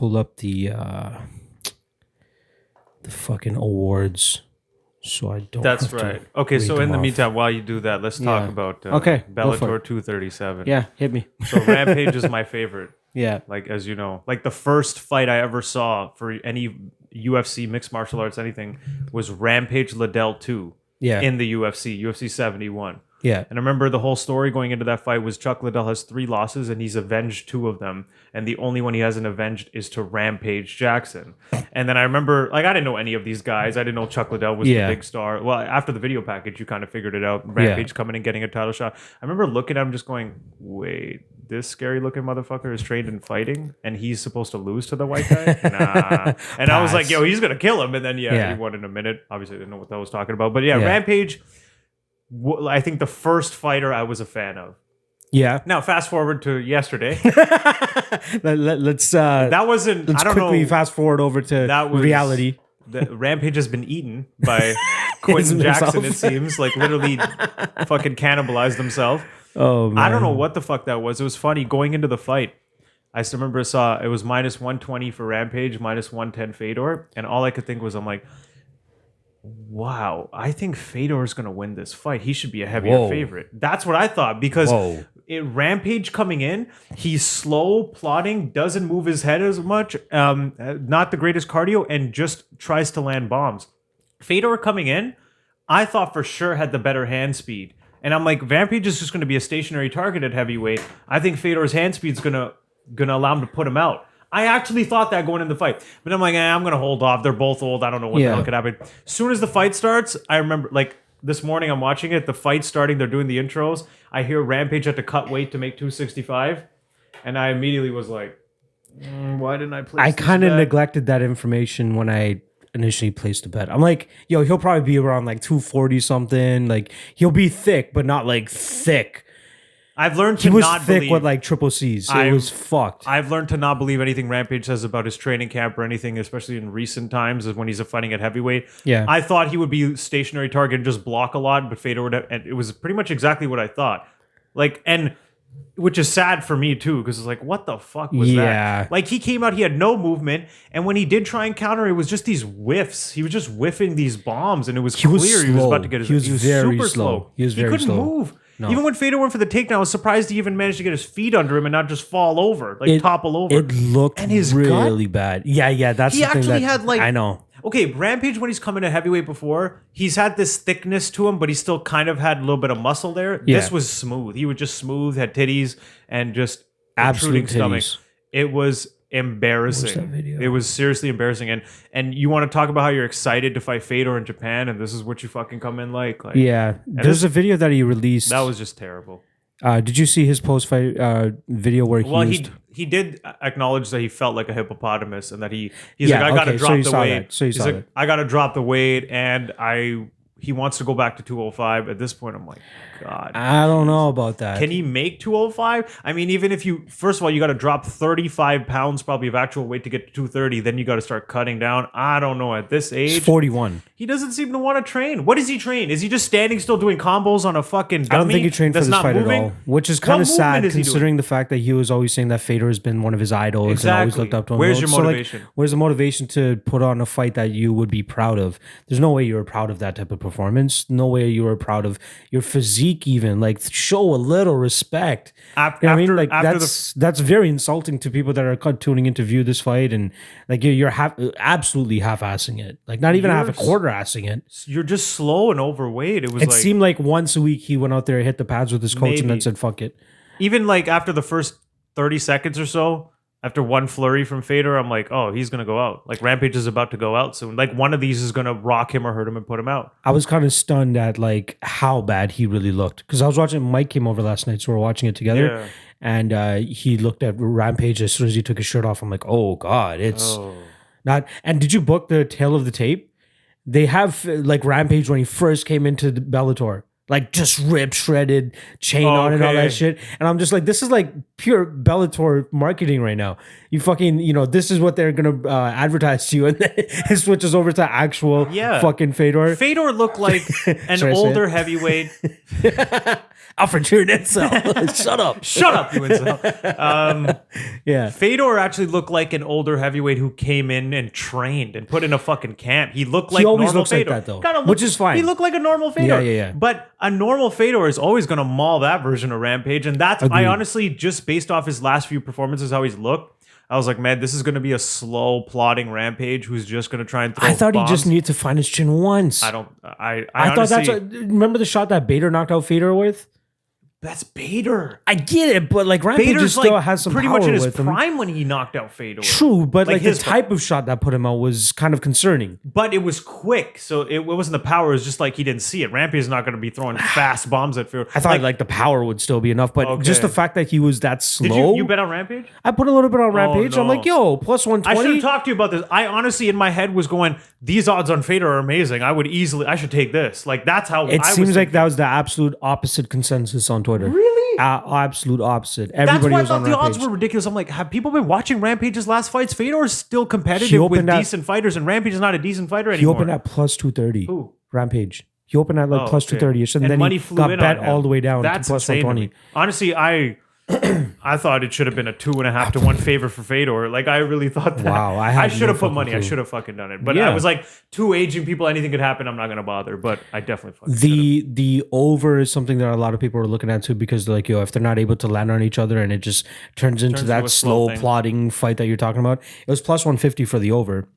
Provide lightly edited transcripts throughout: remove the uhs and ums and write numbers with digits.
pull up the fucking awards, so I don't. That's have right. To Okay, read so them in the off. meantime, while you do that, let's talk about Okay, go for Bellator it. 237. Yeah, hit me. So Rampage is my favorite. Yeah. Like, as you know, like the first fight I ever saw for any UFC mixed martial arts anything was Rampage Liddell 2 Yeah. in the UFC 71. Yeah. And I remember the whole story going into that fight was Chuck Liddell has 3 losses and he's avenged 2 of them. And the only one he hasn't avenged is to Rampage Jackson. And then I remember, like, I didn't know any of these guys. I didn't know Chuck Liddell was the big star. Well, after the video package, you kind of figured it out. Rampage coming and getting a title shot. I remember looking at him just going, wait, this scary looking motherfucker is trained in fighting and he's supposed to lose to the white guy? Nah. And I was like, yo, he's going to kill him. And then, he won in a minute. Obviously, I didn't know what that was talking about. But Rampage, I think the first fighter I was a fan of. Yeah. Now, fast forward to yesterday. Let's that wasn't. Let's I don't quickly know. fast forward over to That was reality. The Rampage has been eaten by Quentin Jackson. It seems like literally fucking cannibalized himself. Oh man. I don't know what the fuck that was. It was funny going into the fight. I still remember it was minus 120 for Rampage, minus 110 Fedor, and all I could think was, I'm like, wow, I think Fedor is going to win this fight. He should be a heavier favorite. That's what I thought because Rampage coming in, he's slow, plodding, doesn't move his head as much, not the greatest cardio, and just tries to land bombs. Fedor coming in, I thought for sure had the better hand speed. And I'm like, Rampage is just going to be a stationary target at heavyweight. I think Fedor's hand speed is going to allow him to put him out. I actually thought that going into the fight. But I'm like, I'm going to hold off. They're both old. I don't know what the hell could happen. As soon as the fight starts, I remember, like, this morning I'm watching it. The fight's starting. They're doing the intros. I hear Rampage had to cut weight to make 265. And I immediately was like, why didn't I place I this kind of bet? neglected that information when I initially placed the bet. I'm like, yo, he'll probably be around like 240 something. Like, he'll be thick, but not like thick. I've learned to He was not thick believe. with like triple C's. It was fucked. I've learned to not believe anything Rampage says about his training camp or anything, especially in recent times when he's fighting at heavyweight. Yeah. I thought he would be stationary target and just block a lot, but Fedor would have, and it was pretty much exactly what I thought. Like, and which is sad for me too, because it's like, what the fuck was that? Like, he came out, he had no movement, and when he did try and counter, it was just these whiffs. He was just whiffing these bombs, and it was clear he was about to get his. He was very super slow. He was very couldn't slow. move. No. Even when Fedor went for the takedown, I was surprised he even managed to get his feet under him and not just fall over, like topple over. It looked and his really bad. Yeah, that's he the thing actually that, had like, I know. Okay, Rampage, when he's coming to heavyweight before, he's had this thickness to him, but he still kind of had a little bit of muscle there. Yeah. This was smooth. He was just smooth, had titties, and just Absolute protruding titties. stomach. It was embarrassing. Watch that video. It was seriously embarrassing. And you want to talk about how you're excited to fight Fedor in Japan, and this is what you fucking come in like Yeah, there's a video that he released. that was just terrible. Did you see his post-fight video where he did acknowledge that he felt like a hippopotamus and that he's like, I gotta drop the weight. He's like, I gotta drop the weight, and he wants to go back to 205. At this point, I'm like, God, I don't know about that. can he make 205? I mean, even if you, first of all, you got to drop 35 pounds probably of actual weight to get to 230. Then you got to start cutting down. I don't know. At this age, He's 41. he doesn't seem to want to train. What does he train? Is he just standing still doing combos on a fucking dummy? I don't think he trained for that's this not fight moving? at all, which is kind of What sad movement is he doing? considering the fact that he was always saying that Fedor has been one of his idols and always Exactly. looked up to him. Where's your So, like, motivation? where's the motivation to put on a fight that you would be proud of? There's no way you were proud of that type of performance. No way you were proud of your physique even. Like, show a little respect. You know what I mean? Like, that's very insulting to people that are tuning in to view this fight, and like you're absolutely half-assing it. Like, not even half a quarter-assing it. You're just slow and overweight. It Seemed like once a week he went out there, hit the pads with his coach, and then Maybe. said, fuck it. Even like after the first 30 seconds or so, after one flurry from Fedor, I'm like, oh, he's going to go out. Like, Rampage is about to go out soon. Like, one of these is going to rock him or hurt him and put him out. I was kind of stunned at like how bad he really looked, because I was watching. Mike came over last night, so we were watching it together, Yeah. and he looked at Rampage as soon as he took his shirt off. I'm like, oh god, it's not. And did you book the tail of the tape? They have like Rampage when he first came into the Bellator, like just ripped, shredded, chain on and all Okay. that shit. And I'm just like, this is like pure Bellator marketing right now. You fucking, this is what they're gonna advertise to you, and then it switches over to actual fucking Fedor. Fedor looked like an older heavyweight. Alfred, you're an incel. Shut up. Shut up, you incel. Yeah. Fedor actually looked like an older heavyweight who came in and trained and put in a fucking camp. He looked like he always normal looks Fedor. like that, though, which is fine. He looked like a normal Fedor. Yeah. But a normal Fedor is always going to maul that version of Rampage. And that's, I honestly, just based off his last few performances, how he's looked, I was like, man, this is going to be a slow, plodding Rampage who's just going to try and throw I thought bombs. he just needed to find his chin once. I thought that's remember the shot that Bader knocked out Fedor with? That's Bader. I get it, but like Rampage Bader's still like has some pretty power much in his with him. prime when he knocked out Fedor. True, but like the his type of shot that put him out was kind of concerning. But it was quick, so it wasn't the power. It was just like he didn't see it. Rampage is not going to be throwing fast bombs at Fedor. I thought like the power would still be enough, but just the fact that he was that slow. Did you bet on Rampage? I put a little bit on Rampage. No. I'm like, yo, plus 120. I should have talked to you about this. I honestly, in my head, was going, these odds on Fedor are amazing. I should take this. Like, that's how it seems like that was the absolute opposite consensus on Twitter. Really? Absolute opposite. Everybody That's why I was thought on the Rampage. odds were ridiculous. I'm like, have people been watching Rampage's last fights? Fedor is still competitive with decent fighters, and Rampage is not a decent fighter anymore. He opened at plus 230. Who? Rampage. He opened at like plus 230ish, and then money he flew got in bet on him. all the way down That's to plus insane 120. Honestly, I thought it should have been a 2.5 to 1 favor for Fedor. Like, I really thought that. Wow, I should have no put money. clue. I should have fucking done it. But I was like, two aging people, anything could happen. I'm not gonna bother. But I definitely fucking the over is something that a lot of people are looking at too, because they're like, yo, if they're not able to land on each other and it just turns into that slow plodding fight that you're talking about. It was plus 150 for the over.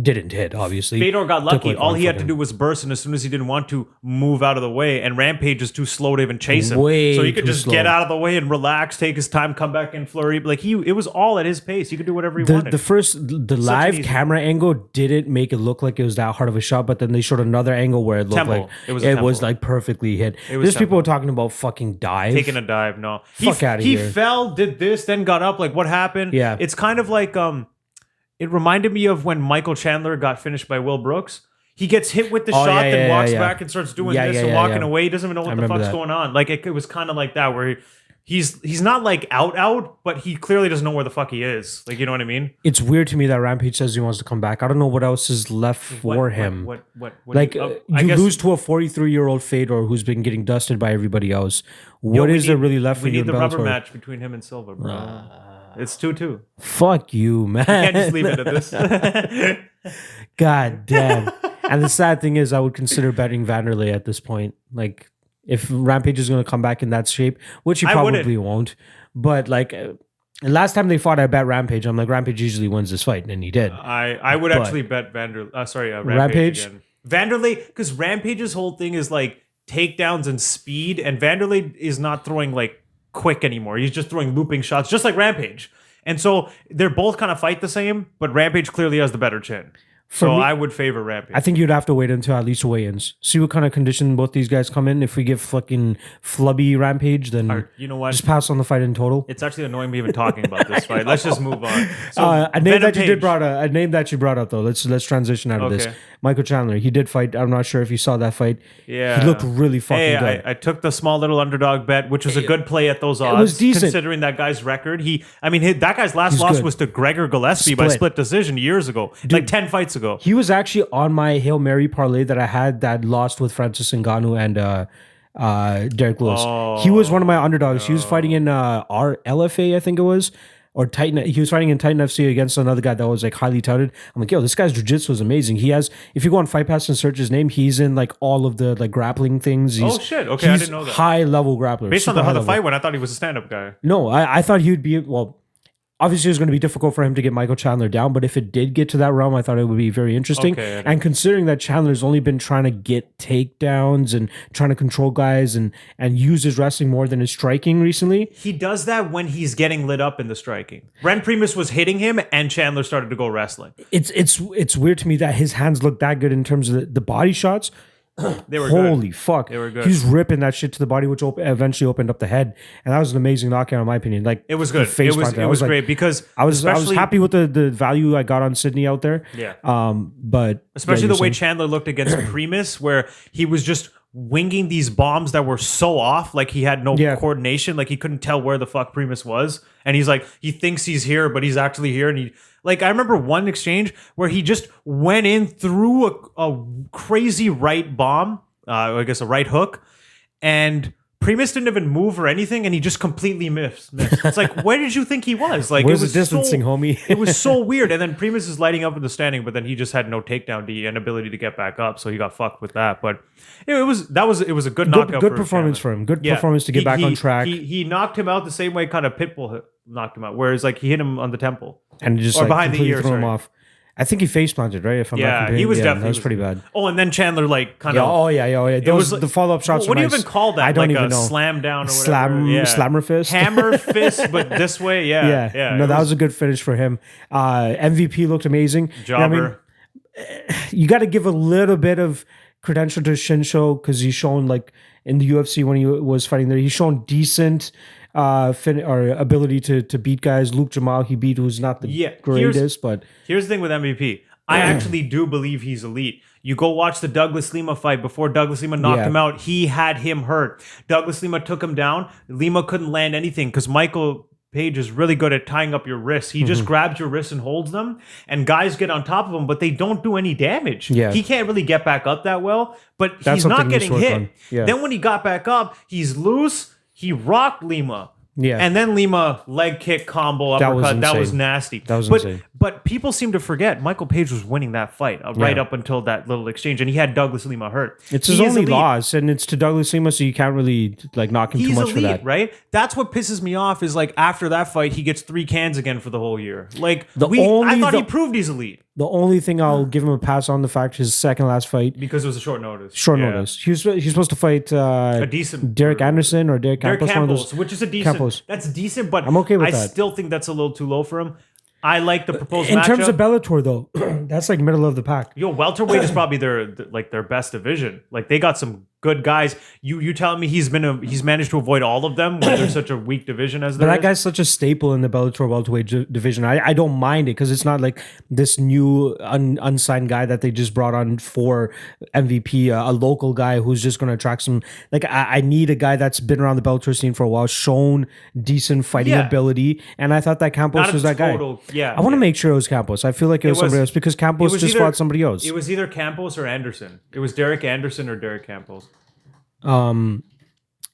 Didn't hit, obviously. Fedor got lucky. Like all he had to do was burst, and as soon as he didn't want to, move out of the way. And Rampage is too slow to even chase him. So he could just get out of the way and relax, take his time, come back and flurry. Like it was all at his pace. He could do whatever he wanted. The live camera angle didn't make it look like it was that hard of a shot, but then they showed another angle where it looked like it was like perfectly hit. There's people talking about fucking dive. Taking a dive, no. Fuck out of here. He fell, did this, then got up. Like, what happened? Yeah. It's kind of like it reminded me of when Michael Chandler got finished by Will Brooks. He gets hit with the shot, then walks back and starts doing this and walking away. He doesn't even know what the fuck's going on. Like, it was kind of like that, where he's not like out, but he clearly doesn't know where the fuck he is. Like, you know what I mean? It's weird to me that Rampage says he wants to come back. I don't know what else is left for him. What like, you lose to a 43-year-old Fedor who's been getting dusted by everybody else. What is there really left for you in Bellator? We need the rubber match between him and Silva, bro. It's 2-2. Fuck you, man. You can't just leave it at this. God damn. And the sad thing is, I would consider betting Vanderlei at this point. Like, if Rampage is going to come back in that shape, which he probably won't. But like, last time they fought, I bet Rampage. I'm like, Rampage usually wins this fight, and he did. I would actually bet Rampage again. Vanderlei, because Rampage's whole thing is like takedowns and speed, and Vanderlei is not throwing like quick anymore. He's just throwing looping shots, just like Rampage. And so they're both kind of fight the same, but Rampage clearly has the better chin. So I would favor Rampage. I think you'd have to wait until at least weigh-ins. See what kind of condition both these guys come in. If we get fucking flubby Rampage, then you know what? Just pass on the fight in total. It's actually annoying me even talking about this fight. Let's just move on. So a name that you brought up though. Let's transition out of this. Michael Chandler. He did fight. I'm not sure if you saw that fight. Yeah, he looked really fucking good. I took the small little underdog bet, which was a good play at those odds. It was decent considering that guy's record. That guy's last loss was to Gregor Gillespie by split decision years ago, like 10 fights ago. He was actually on my Hail Mary parlay that I had that lost with Francis Ngannou and Derek Lewis. He was one of my underdogs. He was fighting in our LFA, I think it was, or Titan. He was fighting in Titan FC against another guy that was like highly touted. I'm like, yo, this guy's jiu-jitsu is amazing. He has, if you go on Fight Pass and search his name, he's in like all of the like grappling things. Oh shit! Okay, I didn't know that. High level grappler. Based on how the fight went, I thought he was a stand-up guy. No, I thought he would be obviously, it was going to be difficult for him to get Michael Chandler down, but if it did get to that realm, I thought it would be very interesting. And considering that Chandler's only been trying to get takedowns and trying to control guys and use his wrestling more than his striking recently. He does that when he's getting lit up in the striking. Ren Primus was hitting him and Chandler started to go wrestling. It's weird to me that his hands look that good in terms of the body shots. They were Holy good. Fuck. They were good. He's ripping that shit to the body, which eventually opened up the head. And that was an amazing knockout, in my opinion. Like, it was good. It was great because I was happy with the value I got on Sydney out there. Yeah. But especially the way Chandler looked against Primus, where he was just winging these bombs that were so off, like he had no Yeah. coordination, like he couldn't tell where the fuck Primus was, and he's like, he thinks he's here, but he's actually here, and he like, I remember one exchange where he just went in through a crazy right bomb, I guess a right hook, and Primus didn't even move or anything, and he just completely missed. It's like, where did you think he was? Like, Where's it was the distancing, so, homie? it was so weird. And then Primus is lighting up in the standing, but then he just had no takedown D and ability to get back up, so he got fucked with that. But it was a good knockout. Good performance for him. Good performance to get back on track. He knocked him out the same way kind of Pitbull knocked him out, whereas like he hit him on the temple and just or like behind the completely ear. threw him Sorry. off. I think he face planted, right? If I'm not Yeah, comparing. he was definitely that was pretty bad. Oh, and then Chandler like kind Yeah, of. oh yeah. Those was the follow up shots. What do you nice. even call that? I don't like even a know. Slam down or whatever. Slammer fist. Hammer fist, but this way. Yeah. No, that was a good finish for him. MVP looked amazing. Jobber. You got to give a little bit of credential to Shinsho because he's shown like in the UFC when he was fighting there, he's shown decent or ability to beat guys. Luke Jamal he beat, who's not the greatest, but here's the thing with MVP. I actually do believe he's elite. You go watch the Douglas Lima fight. Before Douglas Lima knocked him out, he had him hurt. Douglas Lima took him down. Lima couldn't land anything because Michael Page is really good at tying up your wrists. He just grabs your wrists and holds them, and guys get on top of him, but they don't do any damage. Yeah. He can't really get back up that well, but That's he's not something he needs getting to work hit. on. Yeah. Then when he got back up, he's loose. He rocked Lima. Yeah. And then Lima leg kick combo uppercut. That was nasty. That was insane. But people seem to forget Michael Page was winning that fight right up until that little exchange, and he had Douglas Lima hurt. It's his only loss, and it's to Douglas Lima, so you can't really like knock him too much for that. Right? That's what pisses me off. Is like after that fight, he gets 3 cans again for the whole year. Like I thought he proved he's elite. The only thing I'll give him a pass on the fact his second last fight because it was a short notice. Notice. He was supposed to fight a decent Derek Anderson or Derek Campos, which is a decent. That's decent, but I'm okay with that. I still think that's a little too low for him. I like the proposed in matchup. terms of Bellator, though. That's like middle of the pack. Yo, welterweight is probably their best division. Like they got some good guys. You telling me he's managed to avoid all of them when there's such a weak division as there But is? that guy's such a staple in the Bellator welterweight division. I don't mind it because it's not like this new unsigned guy that they just brought on for MVP, a local guy who's just going to attract some. Like I need a guy that's been around the Bellator scene for a while, shown decent fighting ability, and I thought that Campos was that guy. Yeah, I want to make sure it was Campos. I feel like it was somebody else because Campos just fought somebody else. It was either Campos or Anderson. It was Derek Anderson or Derek Campos.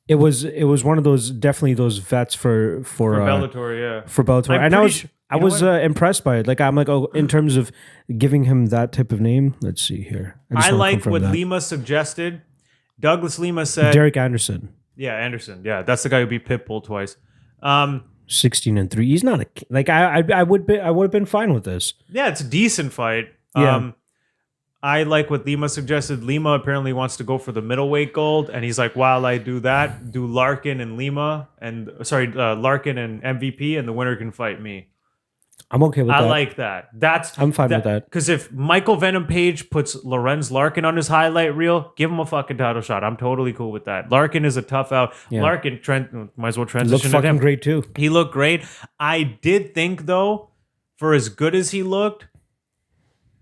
It was one of those, definitely those vets for Bellator, yeah. For Bellator, and I was impressed by it. Like I'm like, oh, in terms of giving him that type of name. Let's see here. I like what Lima suggested. Douglas Lima said Derek Anderson. Yeah, Anderson. Yeah, that's the guy who beat Pitbull twice. 16-3. He's not I would have been fine with this. Yeah, it's a decent fight. Yeah. I like what Lima suggested. Lima apparently wants to go for the middleweight gold, and he's like, while I do that, do Larkin and Larkin and MVP, and the winner can fight me. I'm okay with that. I like that. I'm fine with that. Because if Michael Venom Page puts Lorenz Larkin on his highlight reel, give him a fucking title shot. I'm totally cool with that. Larkin is a tough out. Yeah. Larkin, might as well transition. Looked fucking great too. He looked great. I did think though, for as good as he looked,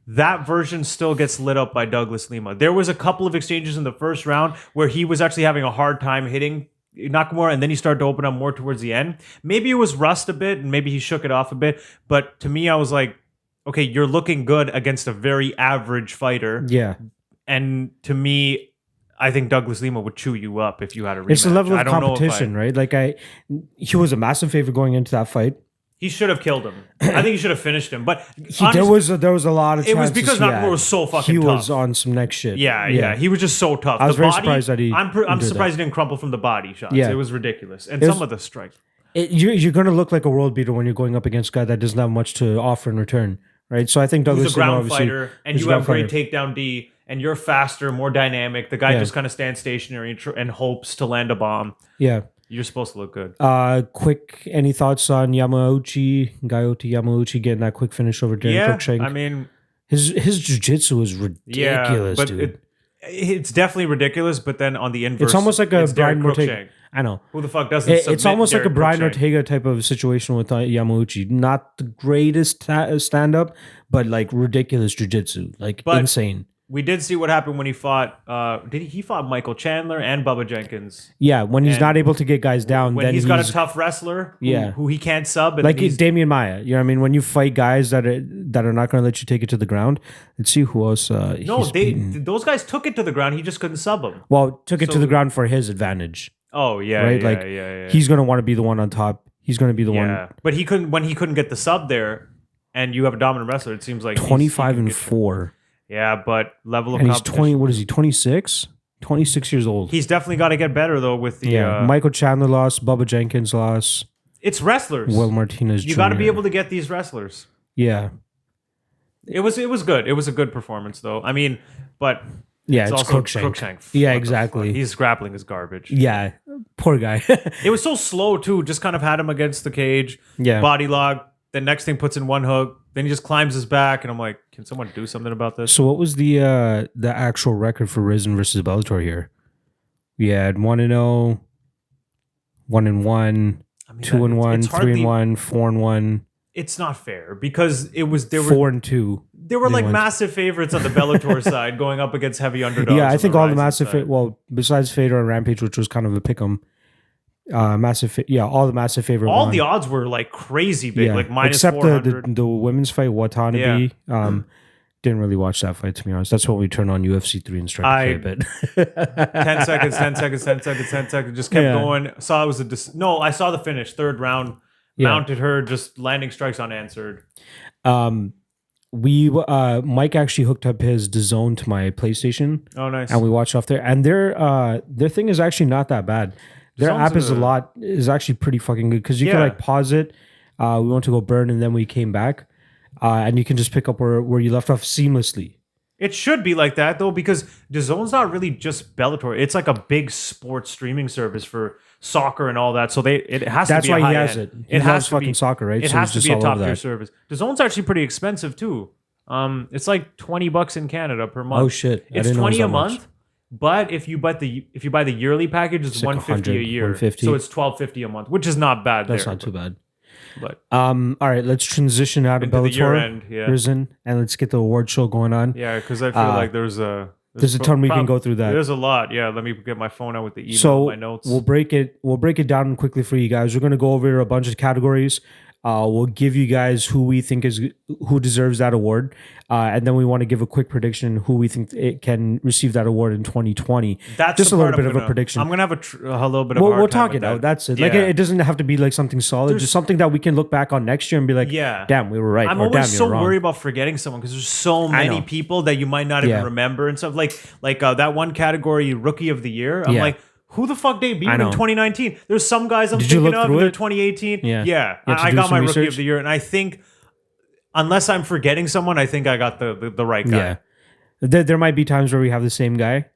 that version still gets lit up by Douglas Lima. There was a couple of exchanges in the first round where he was actually having a hard time hitting Nakamura, and then he started to open up more towards the end. Maybe it was rust a bit, and maybe he shook it off a bit. But to me, I was like, okay, you're looking good against a very average fighter. Yeah. And to me, I think Douglas Lima would chew you up if you had a rematch. It's the level of competition, right? Like he was a massive favorite going into that fight. He should have killed him. I think he should have finished him. But there was a lot of chances. It was because Nakamura was so fucking tough. He was on some next shit. Yeah. He was just so tough. I was very surprised that I'm surprised he didn't crumple from the body shots. Yeah. It was ridiculous. And some of the strikes. You're going to look like a world beater when you're going up against a guy that doesn't have much to offer in return, right? So I think Douglas He's a ground fighter, and you have great takedown D, and you're faster, more dynamic. The guy just kind of stands stationary and hopes to land a bomb. Yeah. You're supposed to look good. Quick, any thoughts on Gayoto Yamauchi getting that quick finish over Darren Cruikshank? I mean, his jiu-jitsu is ridiculous, but dude. It's definitely ridiculous, but then on the inverse, it's almost like a Brian Ortega. I know. Who the fuck doesn't It's almost like a Brian Cruikshank? Ortega type of situation with Yamauchi. Not the greatest stand-up, but like ridiculous jiu-jitsu. Like insane. we did see what happened when he fought. He fought Michael Chandler and Bubba Jenkins? Yeah, when he's not able to get guys down, when then he's got a tough wrestler, who he can't sub, and like Damian Maya. You know what I mean? When you fight guys that are not going to let you take it to the ground. Let's see who else. Those guys took it to the ground. He just couldn't sub them. Well, took it to the ground for his advantage. Oh yeah, right. He's going to want to be the one on top. He's going to be the one. But he couldn't when he couldn't get the sub there, and you have a dominant wrestler. It seems like 25-4. Yeah, but level of and he's 20. What is he? 26. 26 years old. He's definitely got to get better though. With the Michael Chandler lost, Bubba Jenkins lost. It's wrestlers. Will Martinez. You got to be able to get these wrestlers. Yeah, it was good. It was a good performance though. I mean, but it's also Crookshank. Yeah, exactly. His grappling is garbage. Yeah, poor guy. It was so slow too. Just kind of had him against the cage. Yeah, body lock. The next thing puts in one hook. Then he just climbs his back, and I'm like, can someone do something about this? So what was the actual record for Rizin versus Bellator here? We had 1-0, 1-1, 2-1, 3-1, 4-1. It's not fair because there were 4-2. There were like massive favorites on the Bellator side going up against heavy underdogs. Yeah, I think all the massive besides Fedor and Rampage, which was kind of a pick'em. All the massive favorite. All the odds were like crazy big, like minus except 400. the women's fight, Watanabe. Didn't really watch that fight, to be honest. That's when we turned on UFC 3 and started to play a bit. 10 seconds, 10 secs, 10 seconds, 10 seconds. Just kept going. Saw it was I saw the finish. Third round, mounted her, just landing strikes unanswered. Mike actually hooked up his DAZN to my PlayStation. Oh, nice. And we watched off there. And their thing is actually not that bad. Their app is actually pretty fucking good because you can like pause it. We went to go burn and then we came back. And you can just pick up where you left off seamlessly. It should be like that though, because DAZN's not really just Bellator. It's like a big sports streaming service for soccer and all that. So it has to be why high he has end. it. It has fucking soccer, right? It has to be a top tier service. DAZN's actually pretty expensive too. It's like $20 in Canada per month. Oh shit! It's $20 a month. But if you buy the yearly package, it's $150 a year. $150. So it's $12.50 a month, which is not bad. That's not too bad. But all right, let's transition out of Bellator, Rizin, and let's get the award show going on. Yeah, because I feel like there's a ton we can go through that. There's a lot. Yeah, let me get my phone out with the email, my notes. We'll break it down quickly for you guys. We're gonna go over a bunch of categories. We'll give you guys who we think who deserves that award, and then we want to give a quick prediction who we think it can receive that award in 2020. That's just a little bit of a prediction. I'm gonna have a little bit of. We'll talk it out. That's it. Like it doesn't have to be like something solid. Just something that we can look back on next year and be like, damn, we were right. I'm always so worried about forgetting someone because there's so many people that you might not even remember and stuff. Like that one category, Rookie of the Year. I'm like, who the fuck debuted in 2019? There's some guys I'm thinking of in 2018. Yeah. I got my Rookie of the Year, and I think unless I'm forgetting someone, I think I got the right guy. Yeah, there might be times where we have the same guy,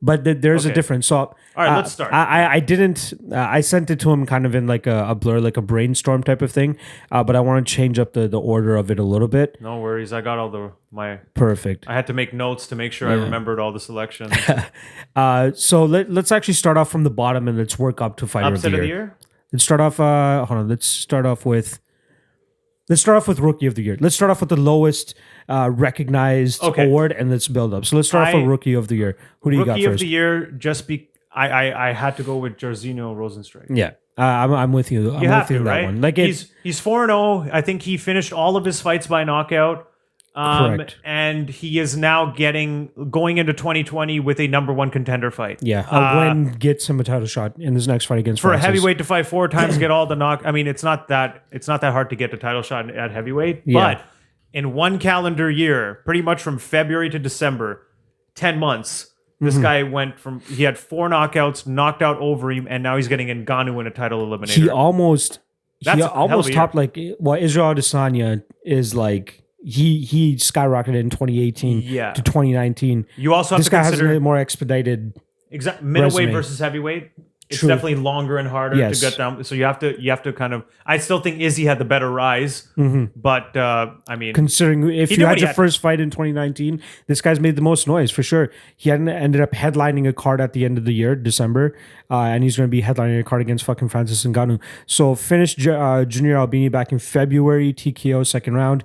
but there's a difference. So, all right, let's start. I sent it to him kind of in like a blur, like a brainstorm type of thing, but I want to change up the order of it a little bit. No worries, I got all my perfect. I had to make notes to make sure I remembered all the selections. So let's actually start off from the bottom and let's work up to Fighter of the Year. Let's start off. Hold on. Let's start off with Rookie of the Year. Let's start off with the lowest recognized award, and let's build up. So let's start off with Rookie of the Year. Who do you got first? Rookie of the Year, I had to go with Jairzinho Rozenstruik. Yeah, I'm with you. I'm with you on that one. Like he's 4-0. I think he finished all of his fights by knockout. Correct. And he is now going into 2020 with a number one contender fight. Yeah, Gwen gets him a title shot in his next fight against Francis. A heavyweight to fight 4 times, get all the knock. I mean, it's not that hard to get a title shot at heavyweight, but in one calendar year, pretty much from February to December, 10 months, this guy he had 4 knockouts, knocked out Overeem, and now he's getting Ngannou in a title eliminator. He almost topped Israel Adesanya is like. He skyrocketed in 2018 to 2019. You also have this guy has a more expedited middleweight resume. versus heavyweight. It's definitely longer and harder to get down. So you have to kind of. I still think Izzy had the better rise, but I mean, considering if you had your first fight in 2019, this guy's made the most noise for sure. He ended up headlining a card at the end of the year, December, and he's going to be headlining a card against fucking Francis Ngannou. So finished Junior Albini back in February, TKO second round.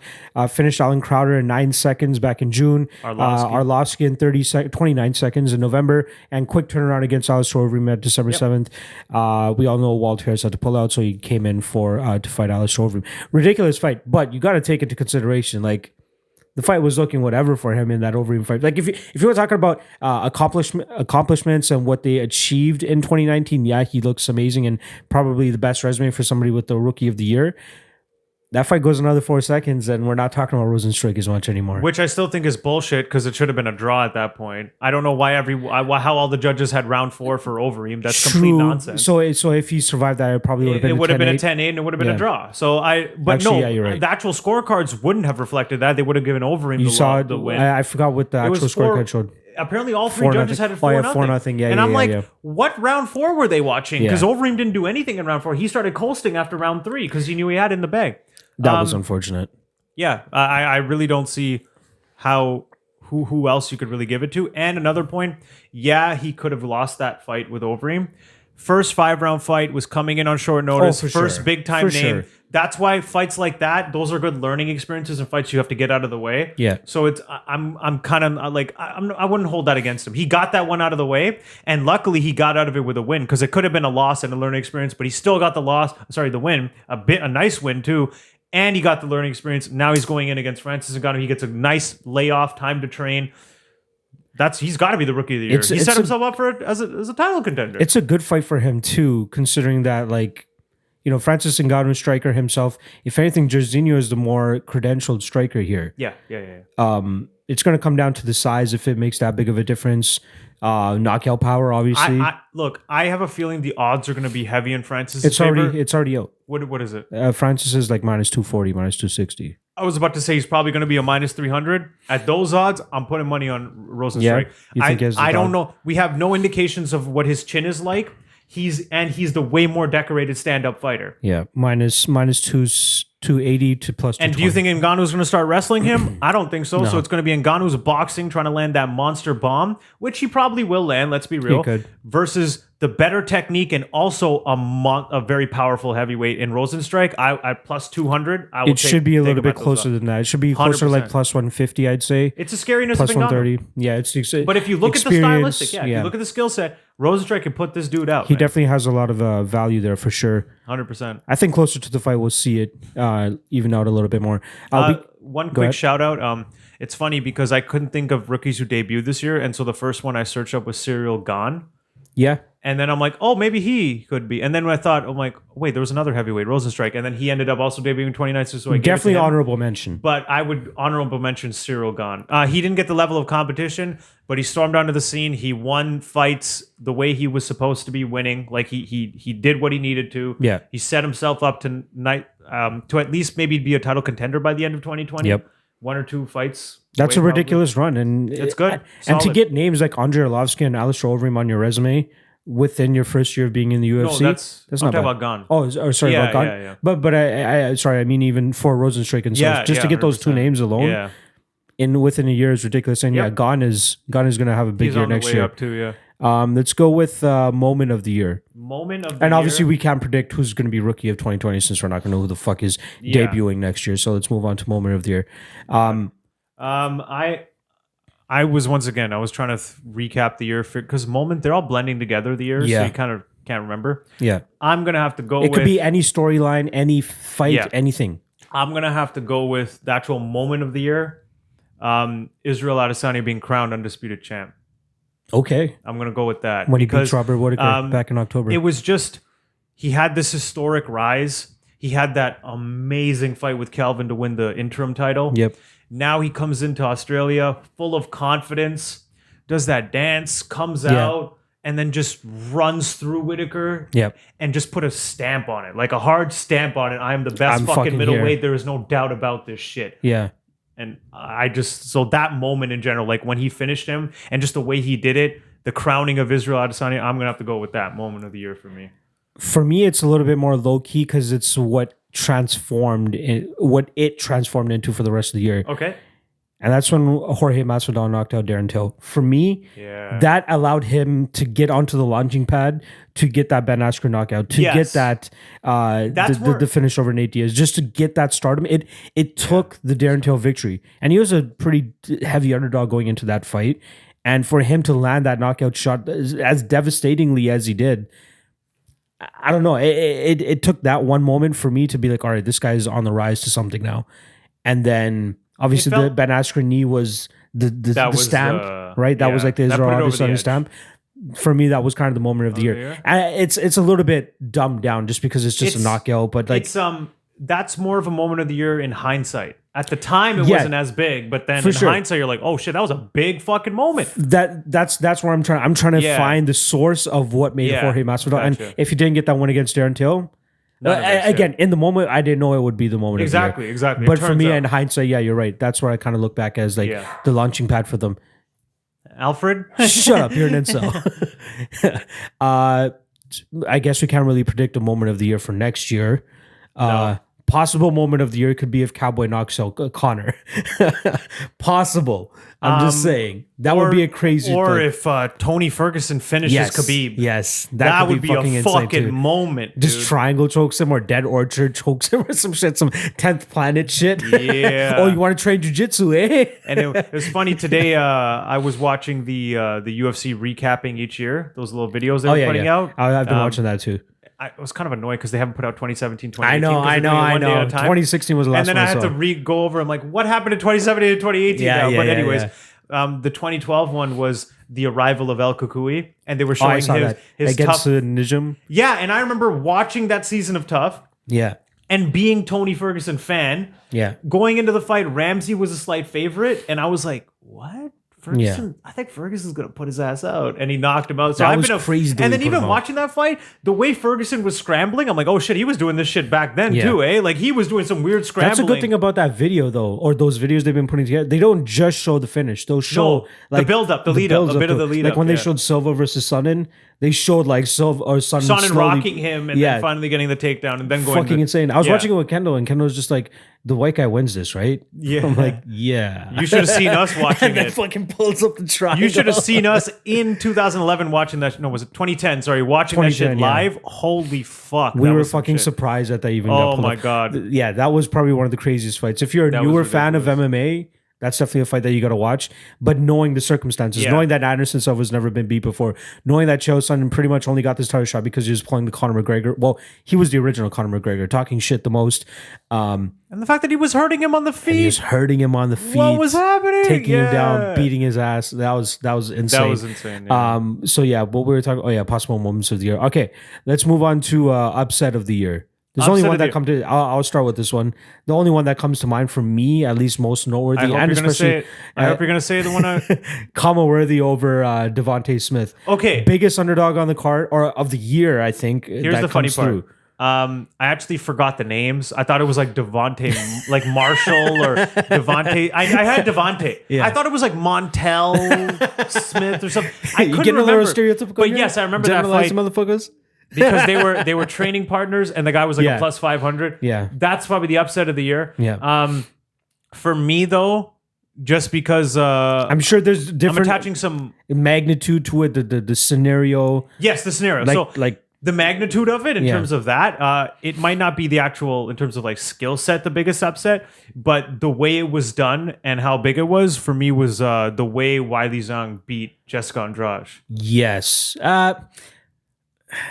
Finished Alan Crowder in 9 seconds back in June. Arlovsky in 29 seconds in November, and quick turnaround against Alistair Overeem at December 7th. We all know Walt Harris had to pull out, so he came in to fight Alistair Overeem. Ridiculous fight, but you got to take into consideration, like, the fight was looking whatever for him in that Overeem fight. Like, if you were talking about accomplishments and what they achieved in 2019, yeah, he looks amazing and probably the best resume for somebody with the Rookie of the Year. That fight goes another 4 seconds, and we're not talking about Rosenstruik as much anymore. Which I still think is bullshit because it should have been a draw at that point. I don't know why how all the judges had round 4 for Overeem. That's complete nonsense. So if he survived that, it probably would have been. It would have been a 10-8, and it would have been a draw. So you're right. The actual scorecards wouldn't have reflected that. They would have given Overeem the win. I forgot what the actual scorecard showed. Apparently, all 3 judges had it 4-0. Yeah, and I'm like, what round 4 were they watching? Because Overeem didn't do anything in round 4. He started coasting after round 3 because he knew he had it in the bag. That was unfortunate. Yeah, I really don't see who else you could really give it to. And another point, he could have lost that fight with Overeem. First 5-round fight was coming in on short notice. First big time name. Sure. That's why fights like that, those are good learning experiences and fights you have to get out of the way. Yeah. So I'm kind of like I wouldn't hold that against him. He got that one out of the way, and luckily he got out of it with a win because it could have been a loss and a learning experience, but he still got the win, a nice win too. And he got the learning experience. Now he's going in against Francis Ngannou. He gets a nice layoff, time to train. He's got to be the Rookie of the Year. He set himself up for as a title contender. It's a good fight for him too, considering that, like, you know, Francis Ngannou, striker himself. If anything, Jairzinho is the more credentialed striker here. Yeah. It's going to come down to the size if it makes that big of a difference. Knockout power, obviously. Look, I have a feeling the odds are going to be heavy in Francis's favor. It's already out. What is it? Francis is like minus 240, minus 260. I was about to say he's probably going to be a minus 300. At those odds, I'm putting money on Rosenstruik. Yeah, I don't know. We have no indications of what his chin is like. He's the way more decorated stand-up fighter. Yeah, minus 280 to plus 220. And do you think Ngannou's going to start wrestling him? I don't think so. No. So it's going to be Ngannou's boxing, trying to land that monster bomb, which he probably will land, let's be real, versus the better technique and also a very powerful heavyweight in Rosenstruik. I plus 200. It should be a little bit closer than that. It should be closer 100%. Like plus 150, I'd say. It's a scariness plus of 130. Yeah, it's but if you look at the stylistic, if you look at the skill set, Rosenstruik can put this dude out. He definitely has a lot of value there for sure. 100%. I think closer to the fight, we'll see it even out a little bit more. One quick shout out. It's funny because I couldn't think of rookies who debuted this year, and so the first one I searched up was Cyril Gane. Yeah. And then I'm like, oh, maybe he could be. And then when I thought, I'm like, wait, there was another heavyweight, Rosenstruik. And then he ended up also debuting 29th. So I definitely honorable mention. But I would honorable mention Cyril Gane. He didn't get the level of competition, but he stormed onto the scene. He won fights the way he was supposed to be winning. Like he did what he needed to. Yeah. He set himself up to at least maybe be a title contender by the end of 2020. Yep. 1 or 2 fights. That's a ridiculous run. And it's good. And to get names like Andrei Arlovsky and Alistair Overeem on your resume within your first year of being in the UFC, no, that's not bad. About Gane. Oh, sorry, about Gane. Yeah. But I mean even for Rosenstruik and stuff, just to get those 2 names alone, within a year is ridiculous. And Gane is going to have a big year next year. Up too, let's go with moment of the year. And obviously we can't predict who's going to be rookie of 2020 since we're not going to know who the fuck is debuting next year. So let's move on to moment of the year. I was once again, I was trying to recap the year because moment, they're all blending together the years, so you kind of can't remember. Yeah. I'm going to have to go with... It could be any storyline, any fight, anything. I'm going to have to go with the actual moment of the year. Israel Adesanya being crowned undisputed champ. Okay. I'm going to go with that. When he beat Robert Whittaker back in October. It was just, he had this historic rise. He had that amazing fight with Calvin to win the interim title. Yep. Now he comes into Australia full of confidence, does that dance, comes out, and then just runs through Whittaker and just put a stamp on it, like a hard stamp on it. I am the best fucking middleweight. There is no doubt about this shit. Yeah. And so that moment in general, like when he finished him and just the way he did it, the crowning of Israel Adesanya, I'm gonna have to go with that moment of the year for me. For me, it's a little bit more low key because it's what it transformed into for the rest of the year. Okay. And that's when Jorge Masvidal knocked out Darren Till. For me, that allowed him to get onto the launching pad to get that Ben Askren knockout, to get that the finish over Nate Diaz, just to get that stardom. It took the Darren Till victory, and he was a pretty heavy underdog going into that fight. And for him to land that knockout shot as devastatingly as he did, I don't know. It took that one moment for me to be like, all right, this guy's on the rise to something now. And then obviously the Ben Askren knee was the stamp, right? That was like the Israel Adesanya stamp. For me, that was kind of the moment of the year. It's a little bit dumbed down just because it's just a knockout, but like that's more of a moment of the year in hindsight. At the time, it wasn't as big, but then in hindsight, you're like, "Oh shit, that was a big fucking moment." That's where I'm trying. I'm trying to find the source of what made Jorge Masvidal. Gotcha. And if you didn't get that one against Darren Till, again, in the moment, I didn't know it would be the moment. Exactly. But for me, in hindsight, you're right. That's where I kind of look back as like the launching pad for them. Alfred, shut up! You're an incel. I guess we can't really predict a moment of the year for next year. No. Possible moment of the year could be if Cowboy knocks out Connor. Possible. I'm just saying. That would be a crazy Or thing. if Tony Ferguson finishes Khabib. Yes. That would be a fucking moment, dude. Just triangle chokes him or Dead Orchard chokes him or some shit. Some 10th Planet shit. Yeah. Oh, you want to train jiu-jitsu, eh? And it was funny today. I was watching the UFC recapping each year. Those little videos they were putting out. I've been watching that too. I was kind of annoyed because they haven't put out 2017, 2018. I know. 2016 was the last one. And then I had to go over. I'm like, what happened in 2017 and 2018 now? But anyways, the 2012 one was the arrival of El Kukui, and they were showing his against tough. Nijim. Yeah, and I remember watching that season of Tough. Yeah. And being Tony Ferguson fan. Yeah. Going into the fight, Ramsey was a slight favorite, and I was like, what? Ferguson, I think Ferguson's gonna put his ass out, and he knocked him out. So I've been crazy. And then even watching that fight, the way Ferguson was scrambling, I'm like, oh shit, he was doing this shit back then too, eh? Like he was doing some weird scrambling. That's a good thing about that video, though, or those videos they've been putting together. They don't just show the finish; they'll show like the build up, the lead up, a bit of the lead up. Like when they showed Silva versus Sonnen, they showed like Silva or Sonnen rocking him, and then finally getting the takedown, and then going fucking insane. I was watching it with Kendall, and Kendall was just like, "The white guy wins this, right?" Yeah, I'm like, "Yeah." You should have seen us watching and it. Then fucking pulls up the triangle. You should have seen us in 2011 watching that. No, was it 2010? Sorry, watching that shit live. Holy fuck! We were fucking surprised that they even. Oh my god! Yeah, that was probably one of the craziest fights. If you're a newer fan of MMA, that's definitely a fight that you got to watch. But knowing the circumstances, knowing that Anderson Silva's never been beat before, knowing that Chael Sonnen pretty much only got this title shot because he was playing the Conor McGregor. Well, he was the original Conor McGregor, talking shit the most. And the fact that he was hurting him on the feet. He was hurting him on the feet. What was happening? Taking him down, beating his ass. That was insane. That was insane. Yeah. So yeah, what we were talking. Oh yeah, possible moments of the year. Okay, let's move on to upset of the year. There's only one that comes to. I'll start with this one. The only one that comes to mind for me, at least most noteworthy, I hope you're gonna say the one. Comma worthy over Devontae Smith. Okay, biggest underdog on the card or of the year, I think. Here's the funny part. I actually forgot the names. I thought it was like Devontae, like Marshall or Devontae. I had Devontae. Yeah. I thought it was like Montel Smith or something. I couldn't remember. A little stereotypical. But yes, I remember that fight. Motherfuckers. Because they were training partners and the guy was like a plus 500. Yeah. That's probably the upset of the year. Yeah. For me though, just because I'm sure there's different. I'm attaching some magnitude to it. The scenario. Yes, the scenario. Like the magnitude of it in terms of that, it might not be the actual in terms of like skill set the biggest upset, but the way it was done and how big it was for me was the way Wiley Zhang beat Jessica Andrade. Yes.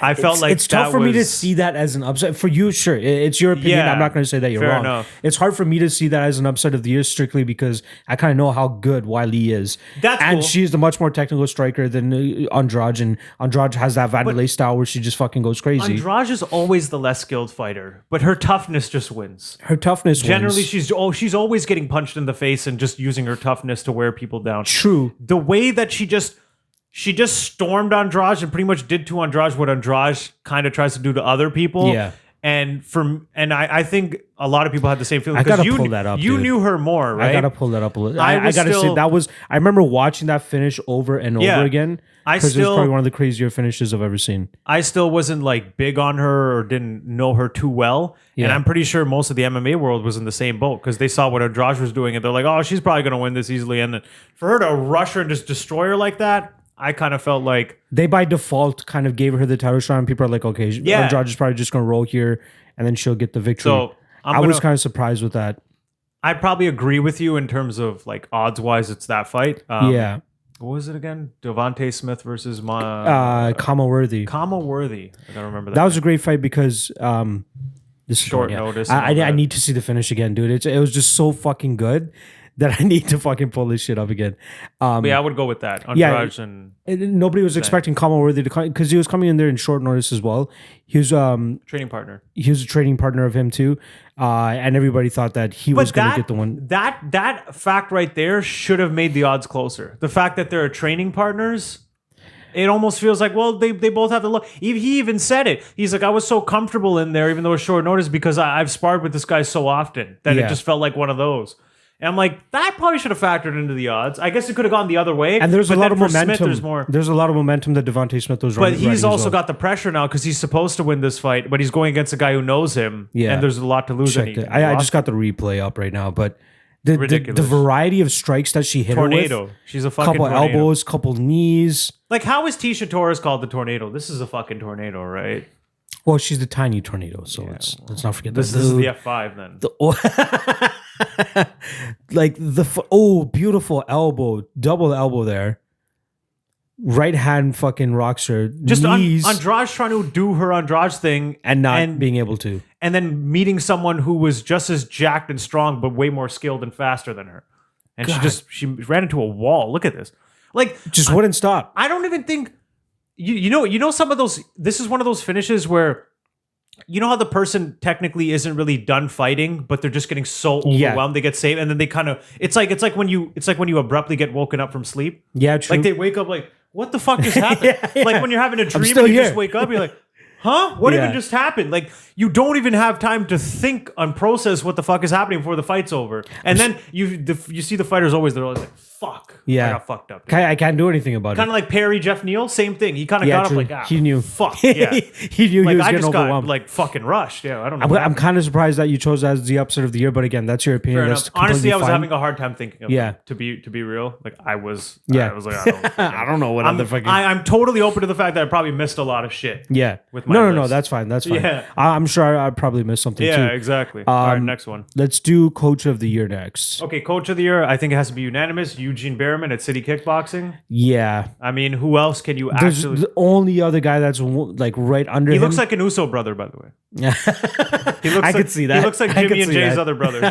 I felt like it's tough for me to see that as an upset. For you, sure, it's your opinion. I'm not going to say that you're wrong. Enough. It's hard for me to see that as an upset of the year strictly because I kind of know how good Wiley is. And she's the much more technical striker than Andrade, and Andrade has that Vanderlei style where she just fucking goes crazy. Andrade is always the less skilled fighter, but her toughness just wins. Her toughness generally wins. She's always getting punched in the face and just using her toughness to wear people down. True. The way that she just stormed Andrade and pretty much did to Andrade what Andrade kind of tries to do to other people. Yeah. I think a lot of people had the same feeling. I gotta pull that up. You dude. knew her more, right? I gotta pull that up a little. I gotta say that was. I remember watching that finish over and over again. Because it was probably one of the crazier finishes I've ever seen. I still wasn't like big on her or didn't know her too well. Yeah. And I'm pretty sure most of the MMA world was in the same boat because they saw what Andrade was doing and they're like, oh, she's probably going to win this easily. And then for her to rush her and just destroy her like that, I kind of felt like... They by default kind of gave her the title shot and people are like, okay, Andrade is probably just going to roll here and then she'll get the victory. So I was kind of surprised with that. I probably agree with you in terms of like odds-wise, it's that fight. Yeah. What was it again? Devontae Smith versus Kama Worthy. Kama Worthy. I gotta remember that. That was a great fight because this short notice. I need to see the finish again, dude. It was just so fucking good that I need to fucking pull this shit up again. But yeah, I would go with that. Andrade and nobody was expecting Kama Worthy to come because he was coming in there in short notice as well. He was training partner. He was a training partner of him too, and everybody thought that he was going to get the one. That fact right there should have made the odds closer. The fact that they're training partners. It almost feels like, well, they both have to look. He even said it. He's like, I was so comfortable in there, even though it was short notice, because I've sparred with this guy so often that it just felt like one of those. And I'm like, that probably should have factored into the odds. I guess it could have gone the other way. And there's a lot of momentum. Smith, there's a lot of momentum that Devontae Smith was running. But he's also got the pressure now because he's supposed to win this fight, but he's going against a guy who knows him. Yeah. And there's a lot to lose. I just got the replay up right now, but the variety of strikes that she hit tornado. Her with. She's a fucking couple tornado. Elbows, couple knees. Like, how is Tisha Torres called the tornado? This is a fucking tornado, right? Well, she's the tiny tornado, so let's not forget this. This is the F5 then. Like beautiful elbow, double elbow there. Right hand fucking rocks her. Just Andrade trying to do her Andrade thing and not being able to. And then meeting someone who was just as jacked and strong, but way more skilled and faster than her. And she ran into a wall. Look at this. Like, just wouldn't stop. I don't even think... You know some of those. This is one of those finishes where, you know how the person technically isn't really done fighting, but they're just getting so overwhelmed they get saved, and then they kind of. It's like when you abruptly get woken up from sleep. Yeah, true. Like they wake up like, what the fuck just happened? Like when you're having a dream and you just wake up, you're like, huh? What even just happened? Like you don't even have time to think and process what the fuck is happening before the fight's over, and then you see the fighters always they're always like, fuck. I got fucked up. I can't do anything about it. Kind of like Perry, Jeff Neal, same thing. He kind of got up like, he knew. Fuck. Yeah. He knew like, he was I getting just overwhelmed. got like fucking rushed. Yeah, I don't know. I'm kind of surprised that you chose that as the upset of the year, but again, that's your opinion. That's honestly, I was fine. having a hard time thinking of it, to be real. Like I was like, I don't know what other fucking... I'm totally open to the fact that I probably missed a lot of shit. Yeah. With my list. No, that's fine. That's fine. Yeah. I'm sure I probably missed something too. Yeah, exactly. All right, next one. Let's do Coach of the Year next. Okay, Coach of the Year, I think it has to be unanimous. Eugene Behrman at City Kickboxing. Yeah. I mean, who else can you There's actually... the only other guy that's like right under him. He looks like an Uso brother, by the way. I could see that. He looks like Jimmy and Jay's other brother.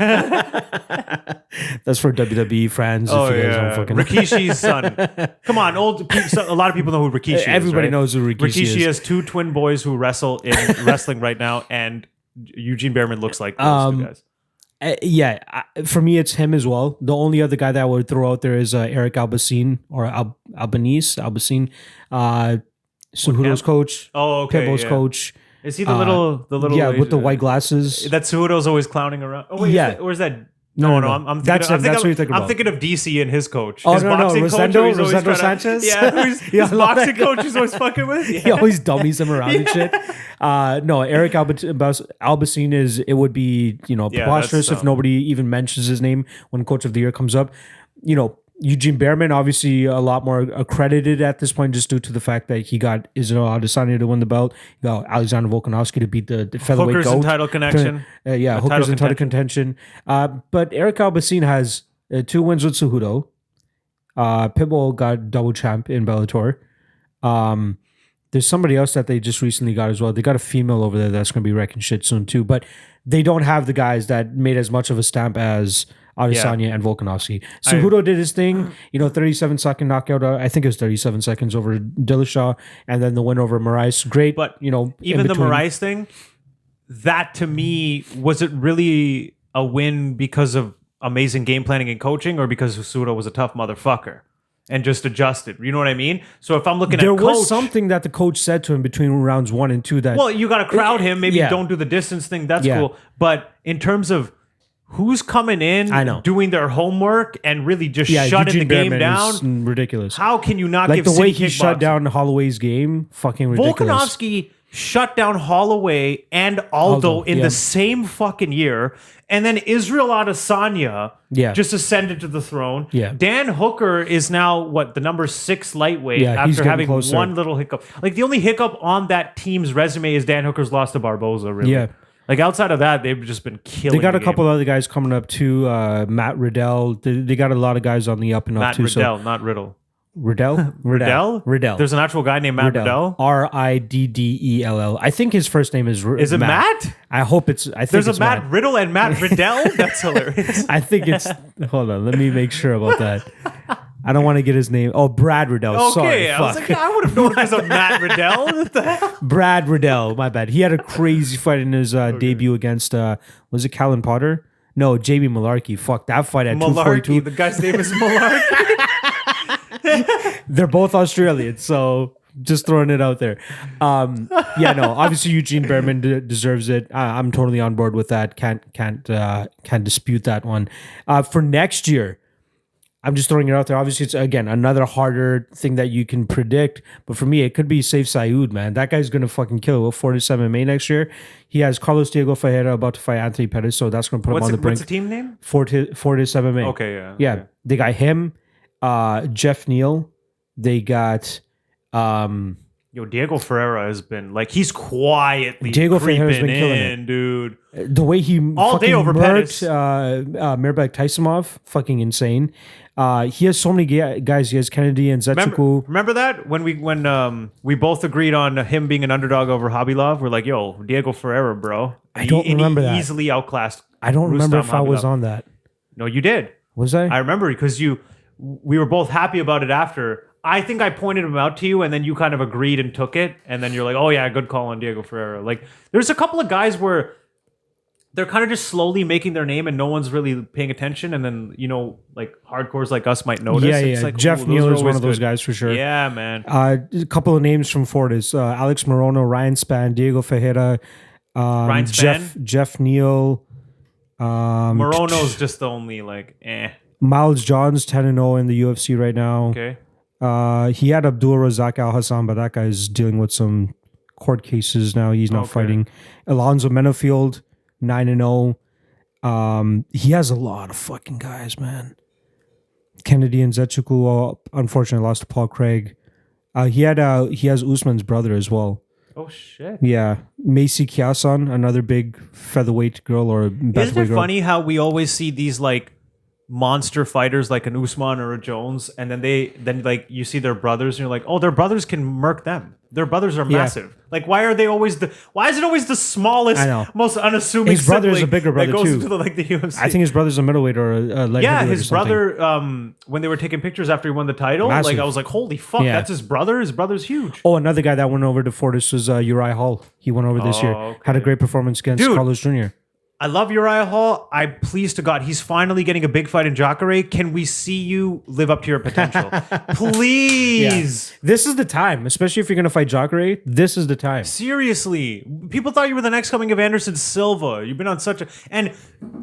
That's for WWE fans. Oh, if you guys don't fucking... Rikishi's son. Come on, a lot of people know who Rikishi is. Everybody knows who Rikishi is. Rikishi has two twin boys who wrestle in wrestling right now, and Eugene Behrman looks like those two guys. For me, it's him as well. The only other guy that I would throw out there is Eric Albacine or Albacine, Cejudo's coach. Oh, okay. Pitbull's coach. Is he the little? Yeah, with the white glasses. That Cejudo's always clowning around. Oh wait, or is that? No. I'm that's what you're thinking about. I'm thinking of DC and his coach. Oh, his boxing coach. Rosendo Sanchez? Yeah, his boxing coach he's always fucking with. Yeah. He always dummies him around and shit. No, Eric Albacine would be, preposterous if nobody even mentions his name when Coach of the Year comes up. Eugene Behrman, obviously a lot more accredited at this point just due to the fact that he got Israel Adesanya to win the belt. He got Alexander Volkanovski to beat the featherweight Hookers goat. and title connection. Hookers and title contention. But Eric Albacine has 2 wins with Cejudo. Pitbull got double champ in Bellator. There's somebody else that they just recently got as well. They got a female over there that's going to be wrecking shit soon too. But they don't have the guys that made as much of a stamp as Adesanya and Volkanovski. Cejudo did his thing, 37-second knockout. I think it was 37 seconds over Dillashaw, and then the win over Moraes. Great, but even the Moraes thing, that to me, was it really a win because of amazing game planning and coaching, or because Cejudo was a tough motherfucker? and just adjust it. You know what I mean? So if I'm looking there at coach, was something that the coach said to him between rounds 1 and 2 that well, you got to crowd him. Maybe Yeah. don't do the distance thing. That's Yeah. cool. But in terms of who's coming in, I know. doing their homework and really just yeah, shutting the Eugene game Behrman down, is ridiculous. how can you not Like give the way City he shut kickboxing? down Holloway's game, fucking ridiculous. Volkanovski shut down Holloway and Aldo in yeah. the same fucking year. And then Israel Adesanya Yeah. just ascended to the throne. Yeah. Dan Hooker is now, the number 6 lightweight Yeah, he's after getting having closer. one little hiccup. Like, the only hiccup on that team's resume is Dan Hooker's lost to Barboza, really. Yeah. Like, outside of that, they've just been killing They got a the couple game. other guys coming up too. Matt Riddell. They got a lot of guys on the up and up Matt too. Riddell, not Riddle. Riddell? Riddell? There's an actual guy named Matt Riddell. Riddell. I think his first name is Is it Matt? I hope it's. I think There's it's a Matt Riddle and Matt Riddell? That's hilarious. I think it's. Hold on, let me make sure about that. I don't want to get his name. Oh, Brad Riddell. Okay, Sorry, I was fuck. like, I would have known it was a Matt Riddell. What the hell? Brad Riddell. My bad. He had a crazy fight in his debut against. Was it Callan Potter? No, JB Malarkey. Fuck that fight at Malarkey. 242. The guy's name is Malarkey. They're both Australian, so just throwing it out there. Yeah, no. Obviously, Eugene Behrman deserves it. I'm totally on board with that. Can't dispute that one. For next year, I'm just throwing it out there. Obviously, it's again another harder thing that you can predict. But for me, it could be Saif Sayoud, man. That guy's gonna fucking kill it with Fortis MMA next year. He has Carlos Diego Ferreira about to fight Anthony Pettis, so that's gonna put him on the brink. What's the team name? Fortis MMA. Okay, yeah. Yeah, Okay. they got him, Jeff Neal. They got Yo, Diego Ferreira has been like he's quietly Diego Ferreira's creeping been killing in, dude. the way he All day fucking over Pettis. Mirbek Taisimov, fucking insane. He has so many guys. He has Kennedy and Zetsuku. Remember that when we both agreed on him being an underdog over Hobby-Lov? We're like, yo, Diego Ferreira, bro. I don't remember that. Easily outclassed. I don't remember Rustam if I was Hobby-Lov. on that. No, you did. Was I? I remember because we were both happy about it after. I think I pointed him out to you, and then you kind of agreed and took it, and then you're like, "Oh yeah, good call on Diego Ferreira." Like, there's a couple of guys where they're kind of just slowly making their name, and no one's really paying attention, and then like hardcores like us might notice. Yeah, It's yeah. like, Jeff ooh, Neal those is are one always of those good. guys for sure. Yeah, man. A couple of names from Fortis: Alex Morono, Ryan Spann, Diego Ferreira, Ryan Spann? Jeff Neal. Morono's just the only Miles Johns 10-0 in the UFC right now. Okay. He had Abdul Razak Al Hassan, but that guy's dealing with some court cases now. He's not Okay. fighting. Alonzo Menafield 9-0. He has a lot of fucking guys, man. Kennedy and Zetsuku unfortunately lost to Paul Craig. He has Usman's brother as well. Oh shit. Yeah, Macy Kiasan, another big featherweight girl or Isn't bantamweight it girl. funny how we always see these monster fighters like an Usman or a Jones, and then you see their brothers, and you're like, oh, their brothers can murk them. Their brothers are massive. Like, why is it always the smallest, I know. most unassuming? His brother is a sibling bigger brother, that goes too. into the UFC. I think his brother's a middleweight or a light Yeah, heavyweight his or something. brother. When they were taking pictures after he won the title, Massive. I was like, holy fuck, Yeah. that's his brother. His brother's huge. Oh, another guy that went over to Fortis was Uriah Hall. He went over this year. okay. Had a great performance against Dude. Carlos Jr. I love Uriah Hall. I'm pleased to God he's finally getting a big fight in Jacare. Can we see you live up to your potential? Please. This is the time, especially if you're going to fight Jacare. This is the time. Seriously. People thought you were the next coming of Anderson Silva. You've been on such a... And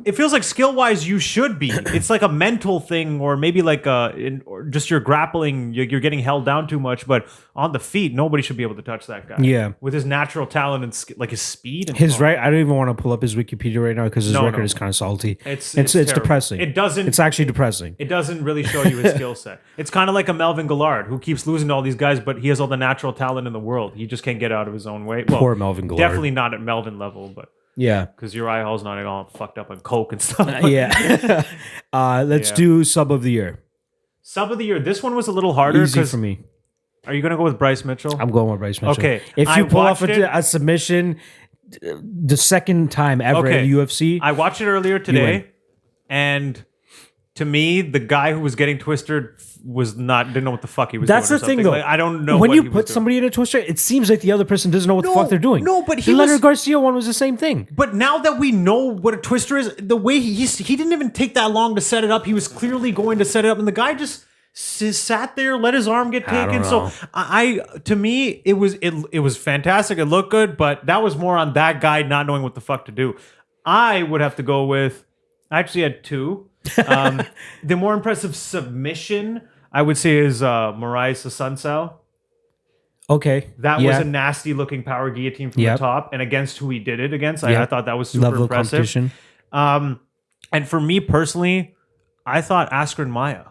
it feels like skill-wise you should be. It's like a mental thing, or maybe or just your grappling, you're getting held down too much. But on the feet, nobody should be able to touch that guy. Yeah. With his natural talent and his speed. And Right. I don't even want to pull up his Wikipedia right now because his record is kind of salty. It's it's terrible. depressing. It's actually depressing. It doesn't really show you his skill set. It's kind of like a Melvin Gillard who keeps losing to all these guys, but he has all the natural talent in the world. He just can't get out of his own way. Well, Poor Melvin Gillard. Definitely not at Melvin level, but Yeah. because Uriah Hall's not at all fucked up on coke and stuff. Yeah. Let's do sub of the year. Sub of the year. This one was a little harder. Easy for me. Are you going to go with Bryce Mitchell? I'm going with Bryce Mitchell. Okay, If I you pull off watched it. a submission the second time ever Okay. in the UFC, I watched it earlier win. today, and to me, the guy who was getting twisted didn't know what the fuck he was that's doing. the or thing, something. though. Like, I don't know when what you he put was doing. somebody in a twister, it seems like the other person doesn't know what the fuck they're doing. No, but he the Leonard was- Garcia one was the same thing. But now that we know what a twister is, the way he didn't even take that long to set it up. He was clearly going to set it up, and the guy just sat there, let his arm get I taken. don't So know. to me, it was fantastic. It looked good, but that was more on that guy not knowing what the fuck to do. I would have to go with. I actually had two. The more impressive submission, I would say, is Moraes Sunsao. Okay. That was a nasty looking power guillotine from the top, and against who he did it against, I thought that was super level impressive. Competition. And for me personally, I thought Askren Maya,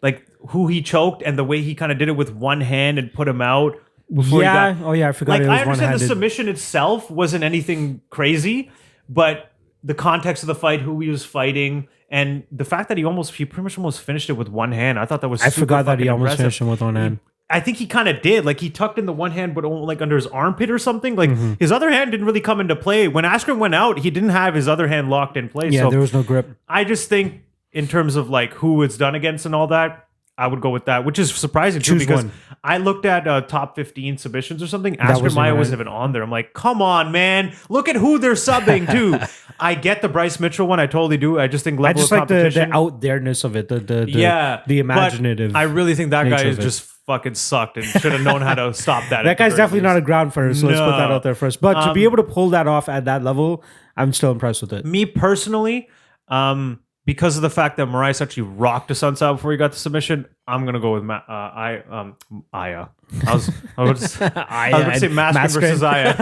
like who he choked and the way he kind of did it with one hand and put him out. Before Yeah. he got, Oh yeah, I forgot. like It was I understand the one-handed. submission itself wasn't anything crazy, but the context of the fight, who he was fighting, and the fact that he pretty much almost finished it with one hand. I thought that was. I super forgot that he fucking almost impressive. finished him with one hand. I think he kind of did. Like he tucked in the one hand, but only like under his armpit or something. Like Mm-hmm. his other hand didn't really come into play. When Askren went out, he didn't have his other hand locked in place. Yeah, So there was no grip. I just think in terms of like who it's done against and all that, I would go with that, which is surprising too Choose because one. I looked at top 15 submissions or something. That Askren wasn't Maya right. wasn't even on there. I'm like, come on, man. Look at who they're subbing to. I get the Bryce Mitchell one. I totally do. I just think I level just of like the competition. out there-ness of it. The yeah. the but imaginative. I really think that guy nature is of it. just fucking sucked and should have known how to stop that. That guy's definitely not a ground fighter, so let's put that No. out there first. But to be able to pull that off at that level, I'm still impressed with it. Me personally, because of the fact that Moraes actually rocked a Sunsao before he got the submission, I'm gonna go with Aya. I was about to say Maskman versus Aya.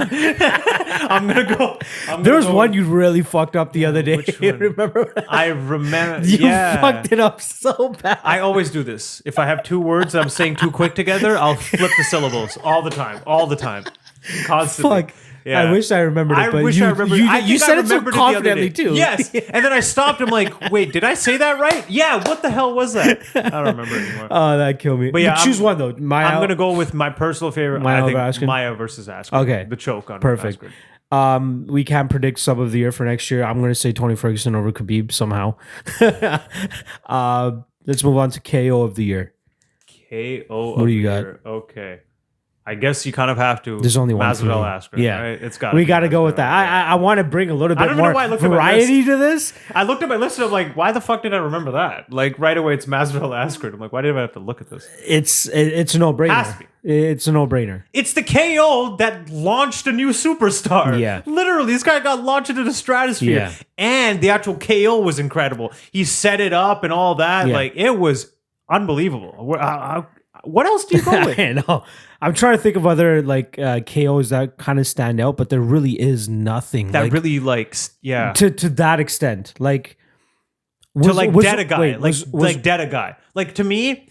I'm gonna go. There was one you really fucked up the other day. Which one? Remember? I remember. You Yeah. fucked it up so bad. I always do this. If I have two words that I'm saying too quick together, I'll flip the syllables all the time, constantly. Fuck. Yeah. I wish I remembered it, I but wish you, I remembered. you, I you think I said it so remembered the other confidently day. too. Yes, and then I stopped. I'm like, wait, did I say that right? Yeah. What the hell was that? I don't remember anymore. Oh, that killed me. But yeah, choose one though. Maya. I'm gonna go with my personal favorite. Maya I think over Askren? Maya versus Askren. Okay. The choke on Perfect. Askren. We can predict sub of the year for next year. I'm going to say Tony Ferguson over Khabib somehow. Let's move on to KO of the year. KO. What do you got? Okay. I guess you kind of have to. There's only one for Masvidal me. Askren. Yeah. Right? It's got. We got to go with that. I want to bring a little bit don't know more why I looked at my variety to this. I looked at my list and I'm like, why the fuck did I remember that? Like right away, it's Masvidal Askren. I'm like, why did I have to look at this? It's a no-brainer. Has to be. It's a no-brainer. It's the KO that launched a new superstar. Yeah. Literally, this guy got launched into the stratosphere. Yeah. And the actual KO was incredible. He set it up and all that. Yeah. Like, it was unbelievable. What else do you go with? I know. I'm trying to think of other like KOs that kind of stand out, but there really is nothing That like, really, like, yeah. to that extent. Like Dead a guy. wait, Dead a guy. Like, to me,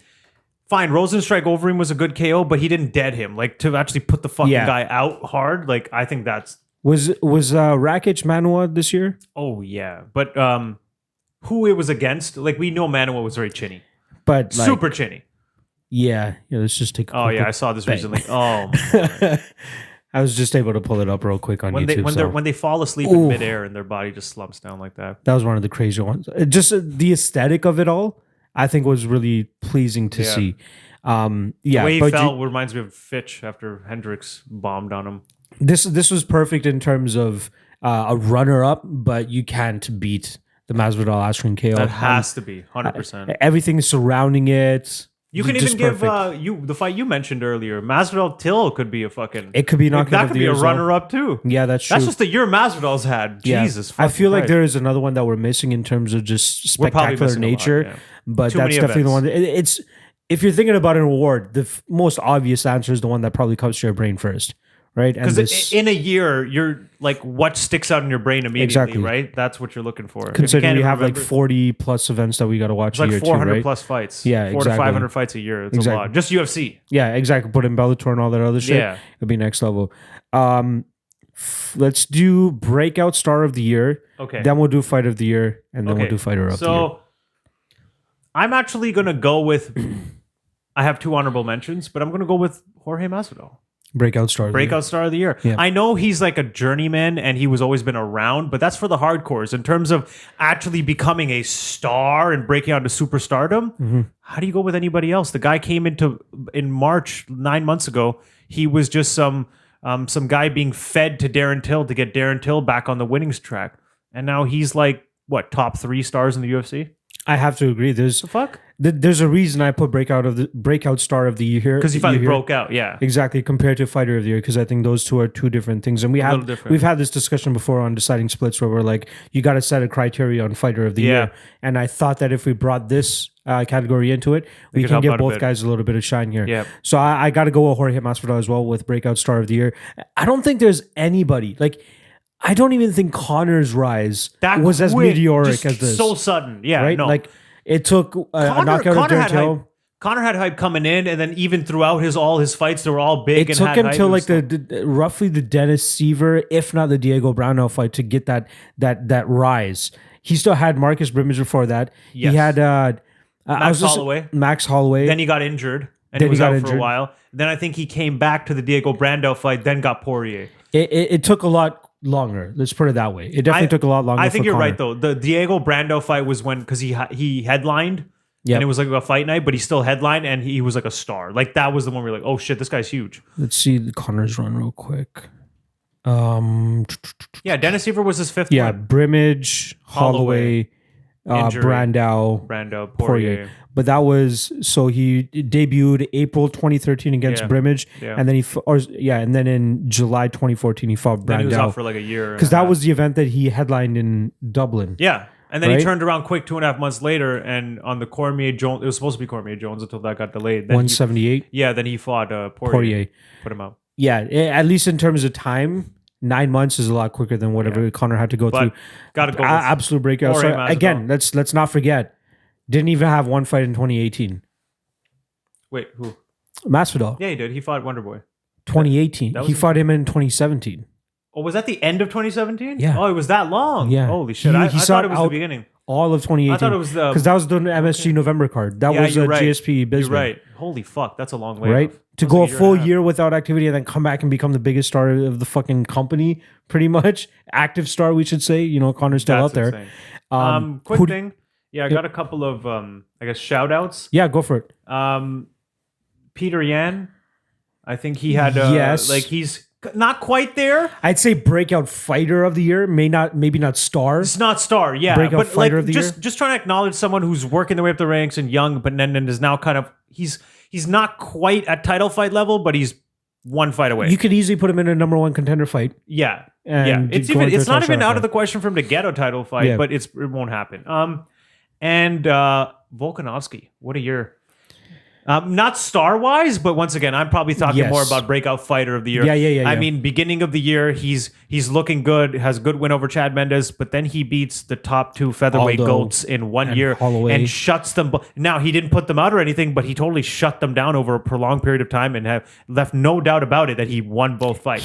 fine, Rosenstrike over him was a good KO, but he didn't dead him. Like, to actually put the fucking guy out hard, like, I think that's... was Rakic Manua this year? Oh, yeah. But who it was against, like, we know Manuel was very chinny. But like, Super chinny. Yeah, let's just take. Oh yeah, I saw this recently. Oh, my. I was just able to pull it up real quick on YouTube. When they fall asleep in midair and their body just slumps down like that. That was one of the crazier ones. Just the aesthetic of it all, I think, was really pleasing to see. The way he felt reminds me of Fitch after Hendricks bombed on him. This was perfect in terms of a runner up, but you can't beat the Masvidal Askren KO. That has to be 100%. Everything surrounding it. You can even give the fight you mentioned earlier. Masvidal Till could be a fucking. It could be knockout that of could the be year a as well. runner up too. Yeah, that's true. That's just the year Masvidal's had. Yeah. Jesus, I feel like Christ. there is another one that we're missing in terms of just We're probably spectacular missing a lot, nature, yeah. but Too that's many definitely the one. events. It's if you're thinking about an award, the most obvious answer is the one that probably comes to your brain first, right? And Because in a year, you're like, what sticks out in your brain immediately, Exactly. right? That's what you're looking for. considering we have like 40 plus events that we got to watch it's a like year 400 too, right? plus fights. Yeah, 400 to exactly. 500 fights a year. It's a Exactly. lot. Just UFC. Yeah, exactly. Put in Bellator and all that other shit. Yeah. It'll be next level. Let's do breakout star of the year. Okay. Then we'll do fight of the year, and then we'll do fighter of the year. So I'm actually going to go with. I have two honorable mentions, but I'm going to go with Jorge Masvidal. Breakout star. Of the year. Breakout star of the year. Yeah. I know he's like a journeyman and he was always been around, but that's for the hardcores. In terms of actually becoming a star and breaking out to superstardom, Mm-hmm. how do you go with anybody else? The guy came in March 9 months ago. He was just some guy being fed to Darren Till to get Darren Till back on the winnings track, and now he's like what, top 3 stars in the UFC? I have to agree. The fuck? There's a reason I put breakout star of the year because he finally broke out. Yeah, exactly, compared to fighter of the year, because I think those two are two different things. And we've had this discussion before on deciding splits where we're like, you got to set a criteria on fighter of the year. And I thought that if we brought this category into it, we can give both guys a little bit of shine here. Yeah. So I got to go with Jorge Masvidal as well with breakout star of the year. I don't think there's anybody like. I don't even think Conor's rise was as meteoric as this. So sudden, yeah. Right, no. like it took a knockout of Darren Till. Conor had hype coming in, and then even throughout all his fights, they were all big. It took him till like the roughly the Dennis Seaver, if not the Diego Brownell fight, to get that rise. He still had Marcus Brimage before that. Yes. He had Max Holloway. Then he got injured, and he was out for a while. Then I think he came back to the Diego Brando fight, then got Poirier. It took a lot longer. Let's put it that way. It definitely took a lot longer. I think for you're Conor. right though. The Diego Brando fight was when because he headlined. Yep. And it was like a fight night, but he still headlined and he was like a star. Like that was the one where you're like, oh shit, this guy's huge. Let's see the Conor's run real quick. Yeah, Dennis Seaver was his fifth one. Brimage, Holloway, Brando, Poirier. But that was so he debuted April 2013 against Brimage, and then and then in July 2014 he fought Brando. Then he was out for like a year because that was the event that he headlined in Dublin. Yeah. And then he turned around quick 2.5 months later, and on the Cormier Jones, it was supposed to be Cormier Jones until that got delayed. Then 178. Then he fought Poirier. Put him out. Yeah, at least in terms of time, 9 months is a lot quicker than whatever Conor had to go through. Got to go. Absolute breakout. So again, let's not forget, didn't even have one fight in 2018. Wait, who? Masvidal. Yeah, he did. He fought Wonderboy. 2018. He fought him in 2017. Oh, was that the end of 2017? Yeah. Oh, it was that long? Yeah. Holy shit. I thought it was the beginning. All of 2018. I thought it was the... Because that was the MSG November card. That was a GSP business. You're right. Holy fuck. That's a long way. Right? To go a full year without activity and then come back and become the biggest star of the fucking company, pretty much. Active star, we should say. You know, Conor's still out there. Quick thing. Yeah, I got a couple of, I guess, shout outs. Yeah, go for it. Peter Yan. I think he had... he's... Not quite there. I'd say breakout fighter of the year. Maybe not star. It's not star, yeah. Breakout fighter of the year. Just trying to acknowledge someone who's working their way up the ranks and young, but then is now kind of he's not quite at title fight level, but he's one fight away. You could easily put him in a number one contender fight. Yeah, It's not even out of the question for him to get a title fight, but it won't happen. And Volkanovski, what a year. Not star-wise, but once again, I'm probably talking more about breakout fighter of the year. Yeah. I mean, beginning of the year, he's looking good, has a good win over Chad Mendes, but then he beats the top two featherweight GOATs in 1 year and shuts them. Now, he didn't put them out or anything, but he totally shut them down over a prolonged period of time and have left no doubt about it that he won both fights.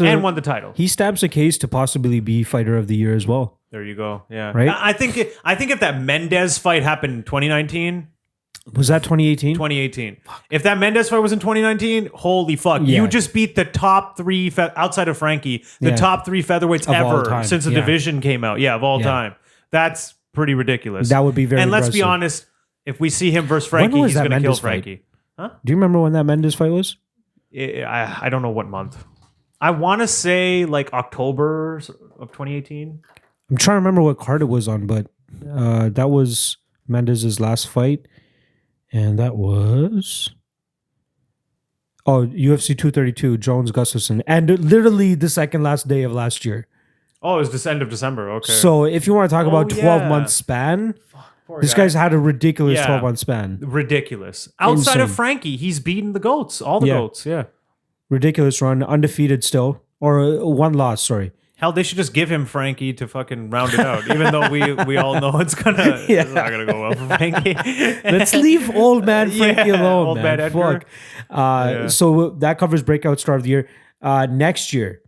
And won the title. He stamps a case to possibly be fighter of the year as well. There you go. Yeah. Right? I think if that Mendes fight happened in 2019... Was that 2018? 2018. If that Mendes fight was in 2019, holy fuck. Yeah. You just beat the top three, outside of Frankie, top three featherweights of ever since the division came out. Yeah, of all time. That's pretty ridiculous. That would be very impressive. Let's be honest, if we see him versus Frankie, he's going to kill Frankie. Huh? Do you remember when that Mendes fight was? I don't know what month. I want to say like October of 2018. I'm trying to remember what card it was on, but that was Mendes' last fight. And that was UFC 232, Jones Gustafson, and literally the second last day of last year. Oh, it was this end of December. Okay. So if you want to talk about 12-month span, this guy's had a ridiculous 12-month span. Ridiculous. Outside of Frankie, he's beaten the GOATs, all the GOATs. Yeah. Ridiculous run, undefeated still, or one loss. Sorry. Hell, they should just give him Frankie to fucking round it out, even though we all know it's not gonna go well for Frankie. Let's leave old man Frankie alone, old man Edgar. Fuck. So that covers breakout star of the year. Next year,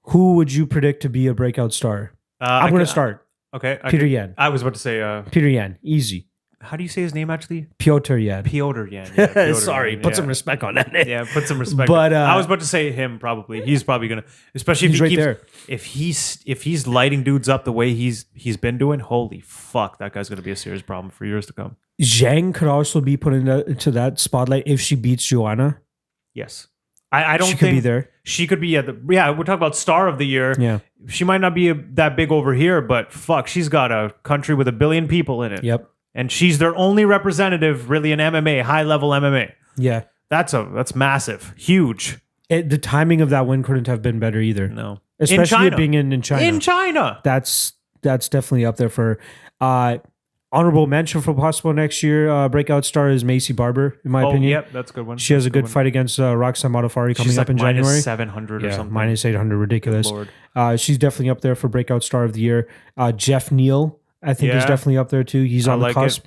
who would you predict to be a breakout star? I'm going to start. Okay. Peter Yan. I was about to say... Peter Yan. Easy. How do you say his name actually? Piotr Yan. Piotr Yan. Yeah, Piotr Sorry, Yan, put some respect on that name. Yeah, put some respect. But I was about to say him probably. He's probably gonna, especially if he keeps, if he's lighting dudes up the way he's been doing. Holy fuck, that guy's gonna be a serious problem for years to come. Zhang could also be put into that spotlight if she beats Joanna. Yes, I don't she think could be there. She could be we're talking about star of the year. Yeah, she might not be that big over here, but fuck, she's got a country with 1 billion people in it. Yep. and she's their only representative really in MMA, high level MMA. Yeah. That's massive, huge. The timing of that win couldn't have been better either. No, especially it being in China. In China, that's definitely up there for honorable mention for possible next year. Breakout star is Macy Barber, in my opinion. Yep, that's a good one. She has a good fight against Roxanne Modaffari coming up in January. -700 or something. -800, ridiculous. She's definitely up there for breakout star of the year. Jeff Neal, I think, is definitely up there too. He's on the cusp.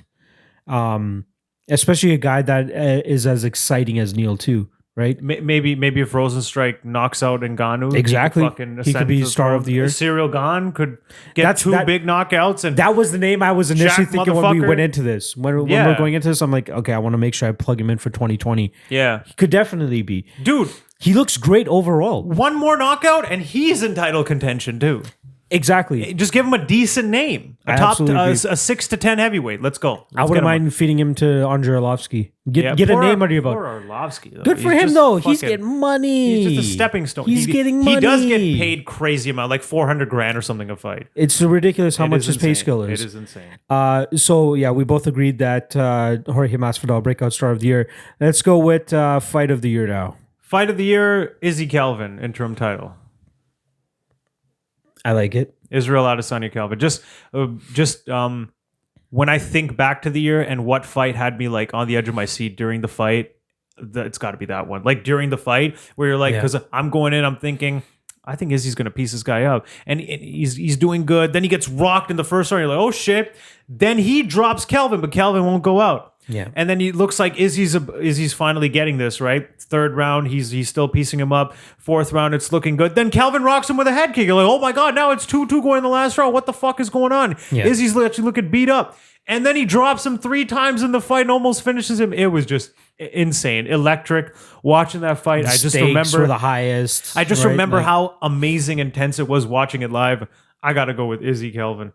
Especially a guy that is as exciting as Neal too, right? Maybe if Rosenstrike knocks out Ngannou, exactly, he could be star of the year. Cyril Gane could get two big knockouts, and that was the name I was initially thinking when we went into this. When we're going into this, I'm like, okay, I want to make sure I plug him in for 2020. Yeah, he could definitely be, dude. He looks great overall. One more knockout, and he's in title contention too. Exactly. Just give him a decent name. A 6 to 10 heavyweight. Let's go. I wouldn't mind feeding him to Andrei Arlovsky. Get a name under your belt. Poor Arlovsky, though. Good for him, though. He's getting money. He's just a stepping stone. He's getting money. He does get paid crazy amount, like $400,000 or something a fight. It's ridiculous how much his pay scale is. It is insane. So, yeah, we both agreed that Jorge Masvidal, breakout star of the year. Let's go with fight of the year now. Fight of the year, Izzy Calvin, interim title. I like it. Israel Adesanya Calvin. Just when I think back to the year and what fight had me like on the edge of my seat during the fight, it's got to be that one. Like during the fight where you're like, because I'm going in, I'm thinking, I think Izzy's going to piece this guy up. And he's doing good. Then he gets rocked in the first round. You're like, oh shit. Then he drops Calvin, but Calvin won't go out. Yeah. And then he looks like Izzy's finally getting this, right? Third round, he's still piecing him up. Fourth round, it's looking good. Then Calvin rocks him with a head kick. You're like, oh my God, now it's 2-2 going in the last round. What the fuck is going on? Yeah. Izzy's actually looking beat up. And then he drops him 3 times in the fight and almost finishes him. It was just insane. Electric. Watching that fight, I just remember the highest. I just remember how amazing, intense it was watching it live. I got to go with Izzy Calvin.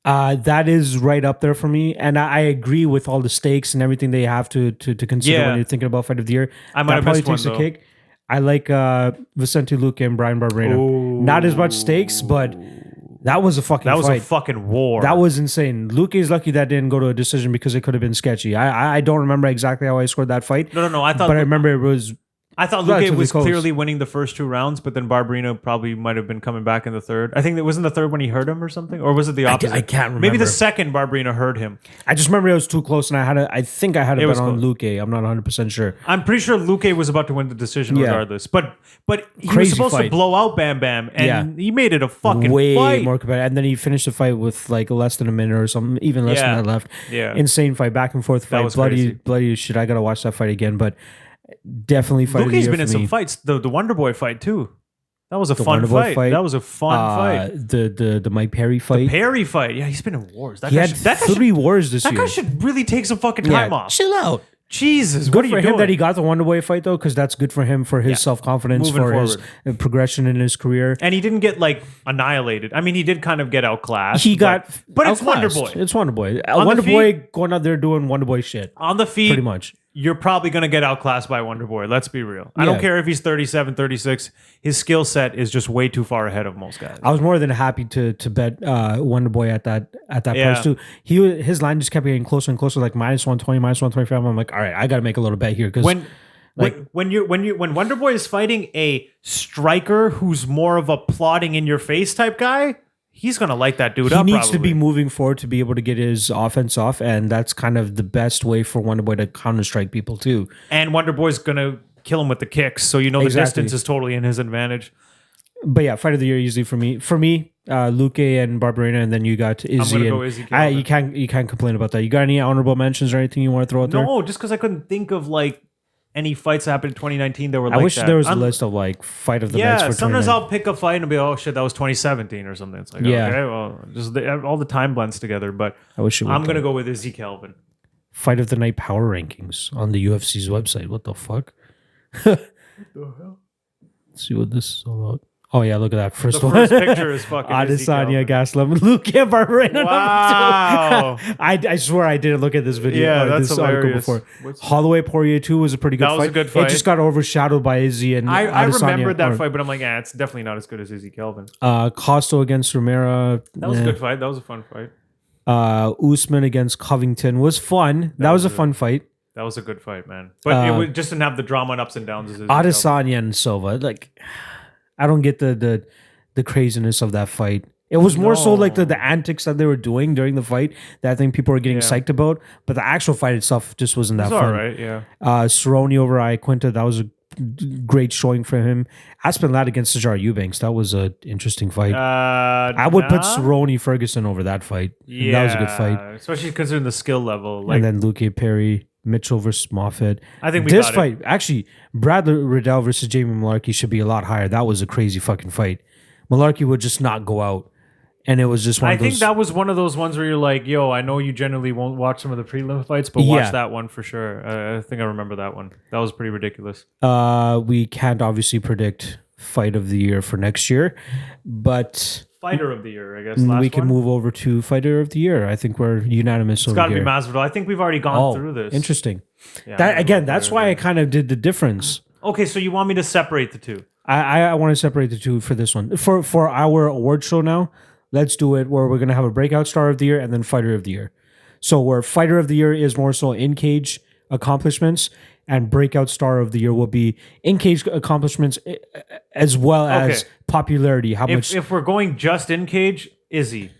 That is right up there for me, and I agree with all the stakes and everything they have to consider when you're thinking about fight of the year. I might have probably missed takes a cake. I like Vicente Luque and Brian Barberena. Not as much stakes, but that was a fucking fight. That was a fucking war. That was insane. Luque is lucky that didn't go to a decision because it could have been sketchy. I don't remember exactly how I scored that fight. No. I remember it was. I thought Luque was clearly winning the first 2 rounds, but then Barberena probably might have been coming back in the third. I think it wasn't the third when he hurt him or something, or was it the opposite? I can't remember. Maybe the second Barberena hurt him. I just remember it was too close, and I think I had a bet on Luque. I'm not 100% sure. I'm pretty sure Luque was about to win the decision regardless, but he was supposed to blow out Bam Bam, and he made it a fucking way fight. More competitive. And then he finished the fight with like less than a minute or something, even less than that left. Yeah, insane fight, back and forth fight. That was bloody shit. I gotta watch that fight again, but. Definitely fight. Luque's been in some fights. The Wonder Boy fight too. That was a fun fight. That was a fun fight. The Mike Perry fight. The Perry fight. Yeah, he's been in wars. He had 3 wars this year. That guy should really take some fucking time off. Chill out. Jesus, good for him that he got the Wonder Boy fight though, because that's good for him for his self-confidence, for his progression in his career. And he didn't get like annihilated. I mean, he did kind of get outclassed. He got, but it's Wonder Boy. It's Wonder Boy. Wonder Boy going out there doing Wonder Boy shit on the feet, pretty much. You're probably going to get outclassed by Wonder Boy. Let's be real. I don't care if he's 37, 36. His skill set is just way too far ahead of most guys. I was more than happy to bet Wonder Boy at that price too. His line just kept getting closer and closer, like -120, -125. I'm like, all right, I got to make a little bet here because when Wonder Boy is fighting a striker who's more of a plotting in your face type guy. He's going to light that dude up. He needs to be moving forward to be able to get his offense off, and that's kind of the best way for Wonder Boy to counter-strike people, too. And Wonder Boy's going to kill him with the kicks, so the distance is totally in his advantage. But yeah, fight of the year easily for me. For me, Luque and Barberena, and then you got Izzy. I'm going to go Izzy. You can't complain about that. You got any honorable mentions or anything you want to throw out there? No, just because I couldn't think of like any fights that happened in 2019 that were like that. I wish there was a list of like fight of the nights for 2019. Sometimes I'll pick a fight and be, oh shit, that was 2017 or something. It's like, okay, well, just all the time blends together. But I'm going to go with Izzy Calvin. Fight of the night power rankings on the UFC's website. What the fuck? What the hell? Let's see what this is all about. Oh yeah, look at that first one. The first picture is fucking Adesanya, Gaslam, Luque, Barberena. Wow! I swear I didn't look at this video. Yeah, that's this hilarious. Article before. Holloway Poirier 2 was a pretty good fight. That was a good fight. It just got overshadowed by Izzy and I remembered that fight, but I'm like, it's definitely not as good as Izzy Calvin. Costo against Romero. That was a good fight. That was a fun fight. Usman against Covington was fun. That was a fun fight. That was a good fight, man. But it just didn't have the drama and ups and downs. Adesanya and Silva. Like, I don't get the craziness of that fight. It was more so like the antics that they were doing during the fight that I think people were getting psyched about. But the actual fight itself just wasn't that fun. All right, yeah. Cerrone over Iaquinta, that was a great showing for him. Aspen Ladd against Sajar Eubanks, that was an interesting fight. I would put Cerrone Ferguson over that fight. Yeah, that was a good fight, especially considering the skill level. And then Luque Perry, Mitchell versus Moffitt. I think this fight actually, Brad Riddell versus Jamie Malarkey should be a lot higher. That was a crazy fucking fight. Malarkey would just not go out. And it was just one of those. I think that was one of those ones where you're like, yo, I know you generally won't watch some of the prelim fights, but watch that one for sure. I think I remember that one. That was pretty ridiculous. We can't obviously predict fight of the year for next year, but fighter of the year, I guess. We can move over to fighter of the year. I think we're unanimous over here. It's got to be Masvidal. I think we've already gone through this. Interesting. Yeah, that's why I kind of did the difference. Okay, so you want me to separate the two? I want to separate the two for this one. For our award show now, let's do it where we're going to have a breakout star of the year and then fighter of the year. So where fighter of the year is more so in-cage accomplishments and breakout star of the year will be in-cage accomplishments as well as popularity. If we're going just in-cage, Izzy.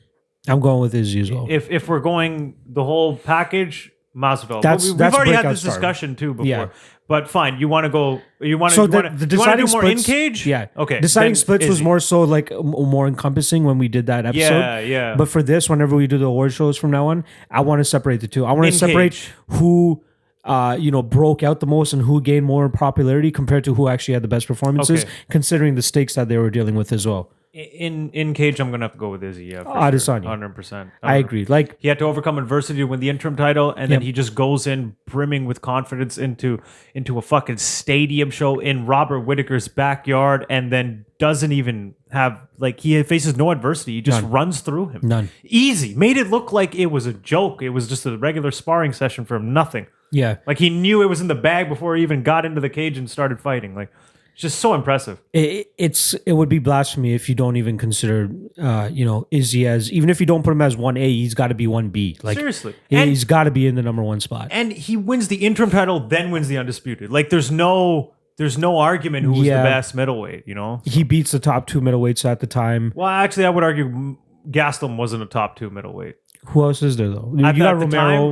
I'm going with Izzy as well. If we're going the whole package, Masvidal. We've already had this discussion too before. Yeah. But fine, you want to go? You want to? The deciding do more in cage? Yeah. Okay. Deciding splits was more so like more encompassing when we did that episode. Yeah. But for this, whenever we do the award shows from now on, I want to separate the two. I want to separate who, broke out the most and who gained more popularity compared to who actually had the best performances, considering the stakes that they were dealing with as well. In cage, I'm gonna have to go with Izzy. Yeah, Adesanya, 100%. I agree. Like he had to overcome adversity to win the interim title, and then he just goes in brimming with confidence into a fucking stadium show in Robert Whittaker's backyard, and then doesn't even have he faces no adversity. He just runs through him. None. Easy. Made it look like it was a joke. It was just a regular sparring session for him. Nothing. Yeah. Like he knew it was in the bag before he even got into the cage and started fighting. Like. It's just so impressive. It would be blasphemy if you don't even consider, Izzy as, even if you don't put him as 1A, he's got to be 1B. Like, seriously. He's got to be in the number one spot. And he wins the interim title, then wins the undisputed. Like, there's no argument who was the best middleweight, He beats the top two middleweights at the time. Well, actually, I would argue Gastelum wasn't a top two middleweight. Who else is there, though? You got Romero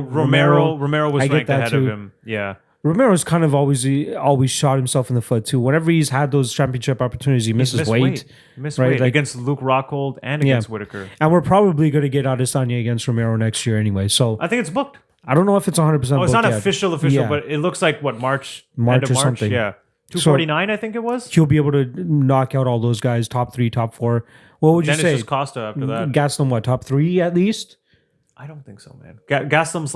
was ranked ahead of him. Yeah. Romero's kind of always shot himself in the foot too. Whenever he's had those championship opportunities, he misses weight. He missed weight against Luke Rockhold and against Whittaker. And we're probably going to get Adesanya against Romero next year anyway. So I think it's booked. I don't know if it's 100% booked. It's not official, but it looks like March end of March or something. Yeah, 249, I think it was. He'll be able to knock out all those guys, top 3, top 4. What would you say? Then it's just Costa after that. Gastelum, top 3 at least? I don't think so, man. Gastelum's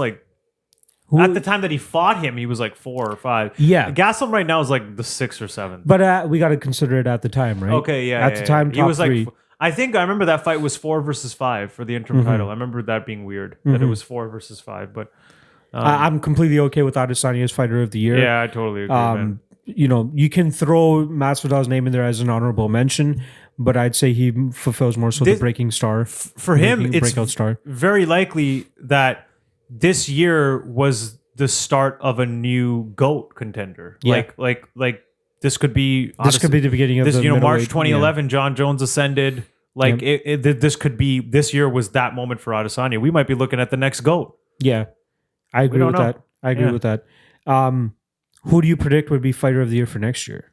at the time that he fought him, he was 4 or 5. Yeah. Gastelum right now is the 6th or 7th. But we got to consider it at the time, right? Okay, yeah. At the time, top he was 3. I think I remember that fight was 4 versus 5 for the interim title. I remember that being weird, that it was 4 versus 5. But I'm completely okay with Adesanya's fighter of the year. Yeah, I totally agree, man. You can throw Masvidal's name in there as an honorable mention, but I'd say he fulfills more so the breaking star. For him, it's breakout star. Very likely that this year was the start of a new GOAT contender. Yeah. Like this could be the beginning of this. The March 2011, John Jones ascended. This could be, this year was that moment for Adesanya. We might be looking at the next GOAT. Yeah, I agree with that. I agree with that. Who do you predict would be fighter of the year for next year?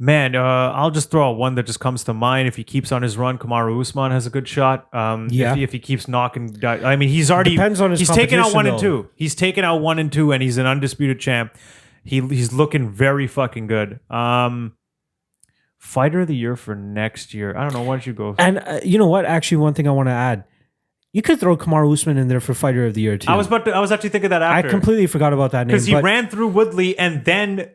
Man, I'll just throw out one that just comes to mind. If he keeps on his run, Kamaru Usman has a good shot. If he keeps knocking, I mean, he's already depends on his. He's taken out 1 and 2. He's taken out 1 and 2, and he's an undisputed champ. He's looking very fucking good. Fighter of the year for next year. I don't know. Why don't you go? And you know what? Actually, one thing I want to add. You could throw Kamaru Usman in there for fighter of the year too. I was actually thinking that after. I completely forgot about that name because he ran through Woodley and then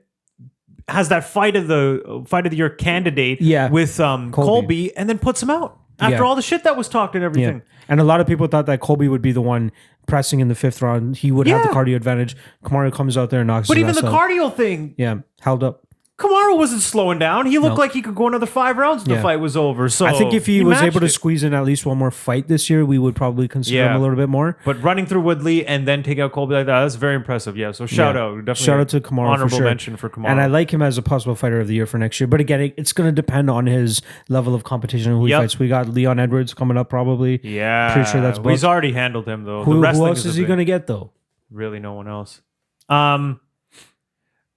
has that fight of the year candidate with Colby and then puts him out after all the shit that was talked and everything. Yeah. And a lot of people thought that Colby would be the one pressing in the 5th round. He would have the cardio advantage. Kamaru comes out there and knocks his ass out. But even the cardio thing, held up. Kamaru wasn't slowing down. He looked like he could go another 5 rounds if the fight was over. So I think if he was able to it. squeeze in at least one more fight this year, we would probably consider him a little bit more. But running through Woodley and then take out Colby like that's very impressive. Yeah, so shout out. Definitely shout out to Kamaru honorable for sure. mention for Kamaru. And I like him as a possible fighter of the year for next year. But again, it's going to depend on his level of competition and who he fights. We got Leon Edwards coming up probably. Yeah. Pretty sure that's booked. He's already handled him, though. Who else is he going to get, though? Really no one else.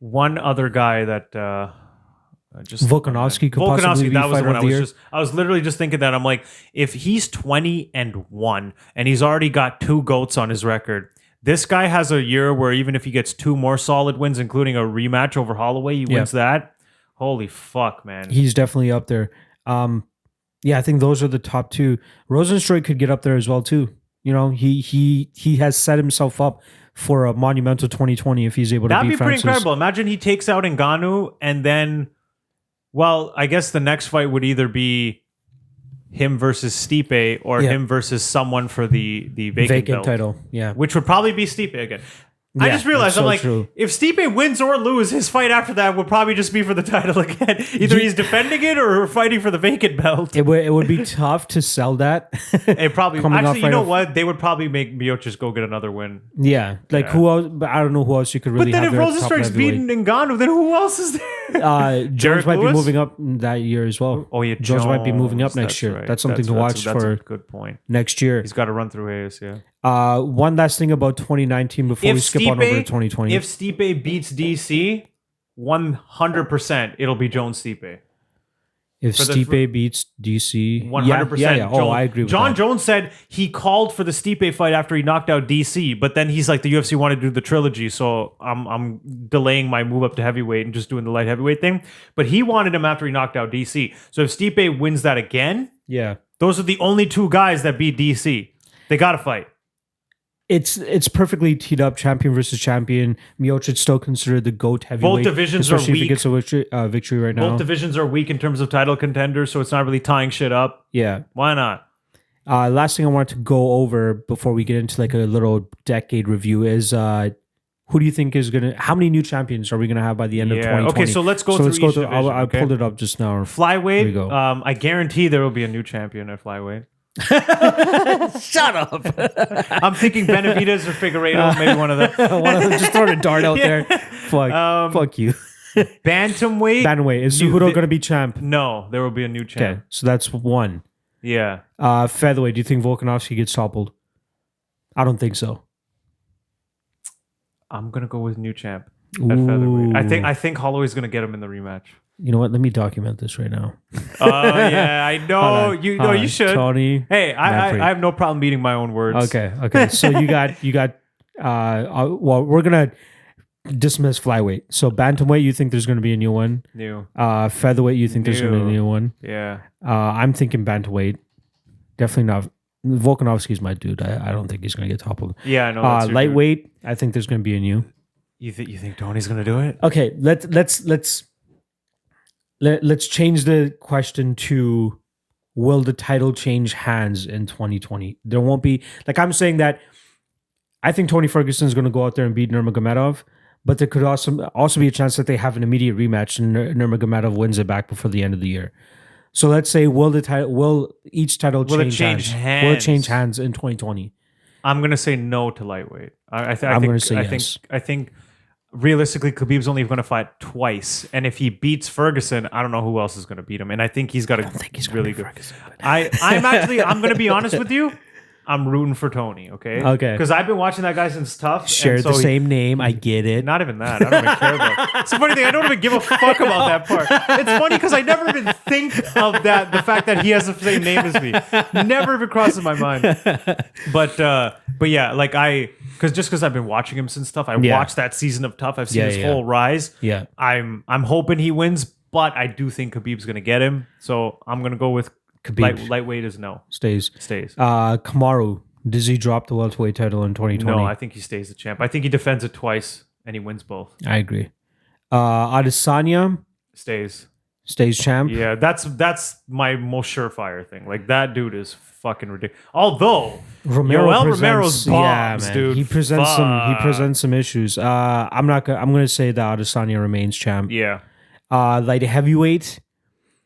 One other guy that... just Volkanovski could possibly be fighter of the year. I was literally just thinking that. I'm like, if he's 20-1 and he's already got 2 GOATs on his record, this guy has a year where even if he gets 2 more solid wins, including a rematch over Holloway, he wins that. Holy fuck, man. He's definitely up there. I think those are the top 2. Rosenstruik could get up there as well, too. You know, he has set himself up for a monumental 2020 if he's able to beat Francis. That'd be pretty incredible. Imagine he takes out Ngannou and then... Well, I guess the next fight would either be him versus Stipe or him versus someone for the vacant belt. Title. Yeah. Which would probably be Stipe again. I just realized, I'm like, if Stipe wins or lose, his fight after that would probably just be for the title again. Either he's defending it or fighting for the vacant belt. It would be tough to sell that. It probably actually, you know what? They would probably make Miocic go get another win. Yeah, who else? But I don't know who else you could really. But then if Rosenstruik's beating Ngannou, then who else is there? Jones might be moving up that year as well. Oh yeah, Jones might be moving up next year. Right. That's something to watch for. That's a good point. Next year, he's got to run through Hayes. Yeah. One last thing about 2019 before we skip on over to 2020. If Stipe beats DC, 100% it'll be Jones Stipe. If Stipe beats DC, 100%. Yeah. Oh, I agree with John that. Jones said he called for the Stipe fight after he knocked out DC, but then he's like, the UFC wanted to do the trilogy, so I'm delaying my move up to heavyweight and just doing the light heavyweight thing. But he wanted him after he knocked out DC. So if Stipe wins that again, those are the only 2 guys that beat DC. They got to fight. It's perfectly teed up, champion versus champion. Miocic still considered the GOAT heavyweight. Both divisions are weak. If he gets a victory right now. Both divisions are weak in terms of title contenders, so it's not really tying shit up. Yeah. Why not? Last thing I wanted to go over before we get into like a little decade review is who do you think is going to... How many new champions are we going to have by the end of 2020? Okay, so let's go through each division. I pulled it up just now. Flyweight, I guarantee there will be a new champion at flyweight. Shut up. I'm thinking Benavidez or Figueiredo, maybe one of them. Just throwing a dart out there. Fuck you. Bantamweight. Is Cejudo going to be champ? No, there will be a new champ. Okay, so that's 1. Yeah. Featherweight, do you think Volkanovski gets toppled? I don't think so. I'm going to go with new champ at featherweight. I think Holloway's going to get him in the rematch. You know what? Let me document this right now. Oh yeah, I know. You should. Tony. Hey, I have no problem beating my own words. Okay. So you got. Well, we're gonna dismiss flyweight. So bantamweight, you think there's gonna be a new one? New. Featherweight, you think there's gonna be a new one? Yeah. I'm thinking bantamweight. Definitely not. Volkanovski's my dude. I don't think he's gonna get toppled. Yeah, I know. Lightweight, dude. I think there's gonna be a new. You think Tony's gonna do it? Okay, Let's change the question to, will the title change hands in 2020? There won't be, like I'm saying that I think Tony Ferguson is going to go out there and beat Nurmagomedov, but there could also be a chance that they have an immediate rematch and Nurmagomedov wins it back before the end of the year. So let's say, will each title change hands? Will it change hands in 2020? I'm going to say no to lightweight. I'm going to say yes. I think realistically, Khabib's only going to fight twice, and if he beats Ferguson, I don't know who else is going to beat him. And I think he's got really good. Ferguson, I'm going to be honest with you. I'm rooting for Tony. Okay. Because I've been watching that guy since Tough. Share the same name. I get it. Not even that. I don't even care about it. It's a funny thing. I don't even give a fuck about that part. It's funny because I never even think of that. The fact that he has the same name as me never even crosses my mind. But yeah, like because I've been watching him since Tough. I watched that season of Tough. I've seen his whole rise. Yeah. I'm hoping he wins, but I do think Khabib's going to get him. So I'm going to go with Khabib. Lightweight is no. Stays. Kamaru, does he drop the welterweight title in 2020? No, I think he stays the champ. I think he defends it twice and he wins both. I agree. Adesanya stays champ. Yeah, that's my most surefire thing. Like that dude is fucking ridiculous. Although Romero's bombs, dude. He presents some issues. I'm gonna say that Adesanya remains champ. Yeah. Light heavyweight.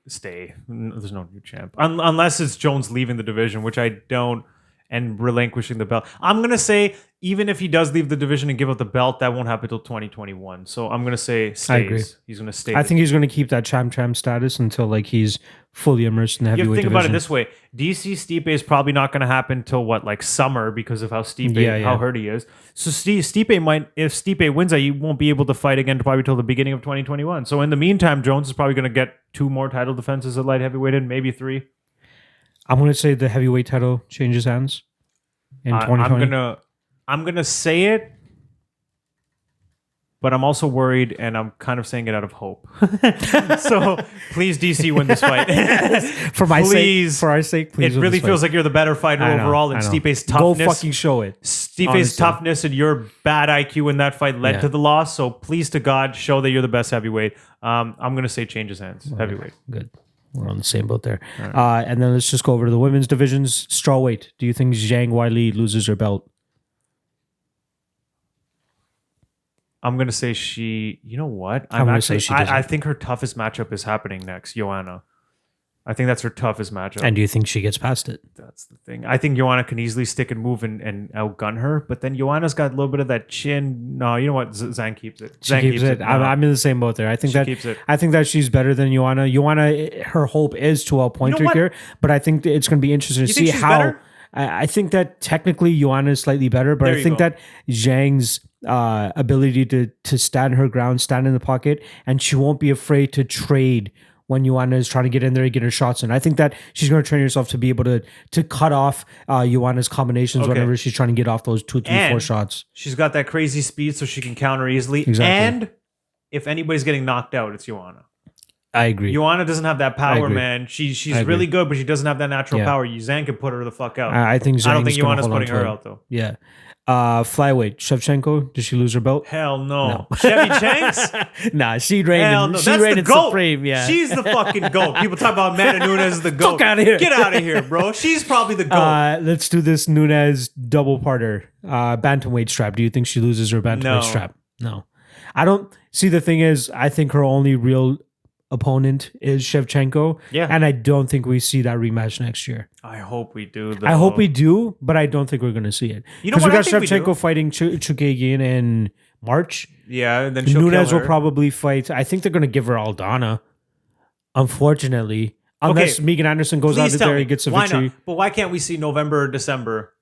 Stay. There's no new champ. Unless it's Jones leaving the division, which I don't, and relinquishing the belt. I'm going to say, even if he does leave the division and give up the belt, that won't happen until 2021. So I'm going to say stays. I agree. He's going to stay. I think he's going to keep that champ status until like he's fully immersed in the heavyweight division. You have to think about it this way. DC Stipe is probably not going to happen until like summer because of how how hurt he is. So Stipe might, if Stipe wins that, you won't be able to fight again probably till the beginning of 2021. So in the meantime, Jones is probably going to get 2 more title defenses at light heavyweight and maybe 3. I'm going to say the heavyweight title changes hands in 2020. I'm gonna say it, but I'm also worried, and I'm kind of saying it out of hope. So please, DC, win this fight. For my sake, for our sake, please. It really feels like you're the better fighter overall, and Stipe's toughness. Go fucking show it. Stipe's toughness and your bad IQ in that fight led to the loss. So please, to God, show that you're the best heavyweight. I'm gonna say changes hands. Heavyweight. Good. We're on the same boat there. Right. And then let's just go over to the women's divisions. Strawweight. Do you think Zhang Weili loses her belt? I'm going to say she... You know what? I'm going to say she doesn't. I think her toughest matchup is happening next, Joanna. I think that's her toughest matchup. And do you think she gets past it? That's the thing. I think Joanna can easily stick and move and outgun her, but then Joanna's got a little bit of that chin. No, you know what? Zhang keeps it. She keeps it. No. I'm in the same boat there. I think that she's better than Joanna. Joanna, her hope is to outpoint her here, but I think it's going to be interesting to see how... Better? I think that technically Joanna is slightly better, but I think that Zhang's ability to stand her ground, stand in the pocket, and she won't be afraid to trade when Joanna is trying to get in there and get her shots in. I think that she's going to train herself to be able to cut off Joanna's combinations whenever she's trying to get off those 2, 3, 4 shots. She's got that crazy speed so she can counter easily. Exactly. And if anybody's getting knocked out, it's Joanna. I agree. Joanna doesn't have that power, man. She's really good, but she doesn't have that natural power. Zhang can put her the fuck out. I don't think Joanna's putting her out, though. Yeah. Flyweight, Shevchenko, did she lose her belt? Hell no. Chevy Chanks? Nah, she reigned. She reigned supreme. Yeah, she's the fucking GOAT. People talk about Amanda Nunes as the GOAT. Fuck out of here. Get out of here, bro. She's probably the GOAT. Let's do this Nunes double parter. Bantamweight strap. Do you think she loses her bantamweight strap? No. I don't. See, the thing is, I think her only real opponent is Shevchenko. Yeah. And I don't think we see that rematch next year. I hope we do, though. I hope we do, but I don't think we're going to see it. You know what? Because we got Shevchenko fighting Chookagian in March. Yeah, and then Nunes will probably fight. I think they're going to give her Aldana, unfortunately. Unless Megan Anderson goes out there and gets a victory. Not? But why can't we see November or December?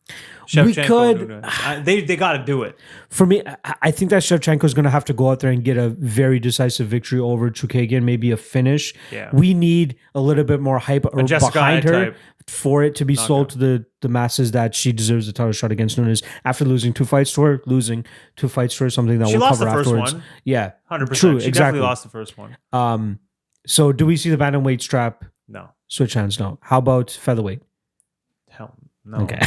We could. They got to do it. For me, I think that Shevchenko is going to have to go out there and get a very decisive victory over Chookagian, maybe a finish. Yeah. We need a little bit more hype behind her for it to be sold to the masses that she deserves a title shot against Nunes after losing 2 fights to her. Losing 2 fights to her, something that we'll cover afterwards. She lost the first one. Yeah. 100%. True, she definitely lost the first one. So do we see the bantamweight strap? No. Switch hands? No. How about featherweight? Hell no. Okay.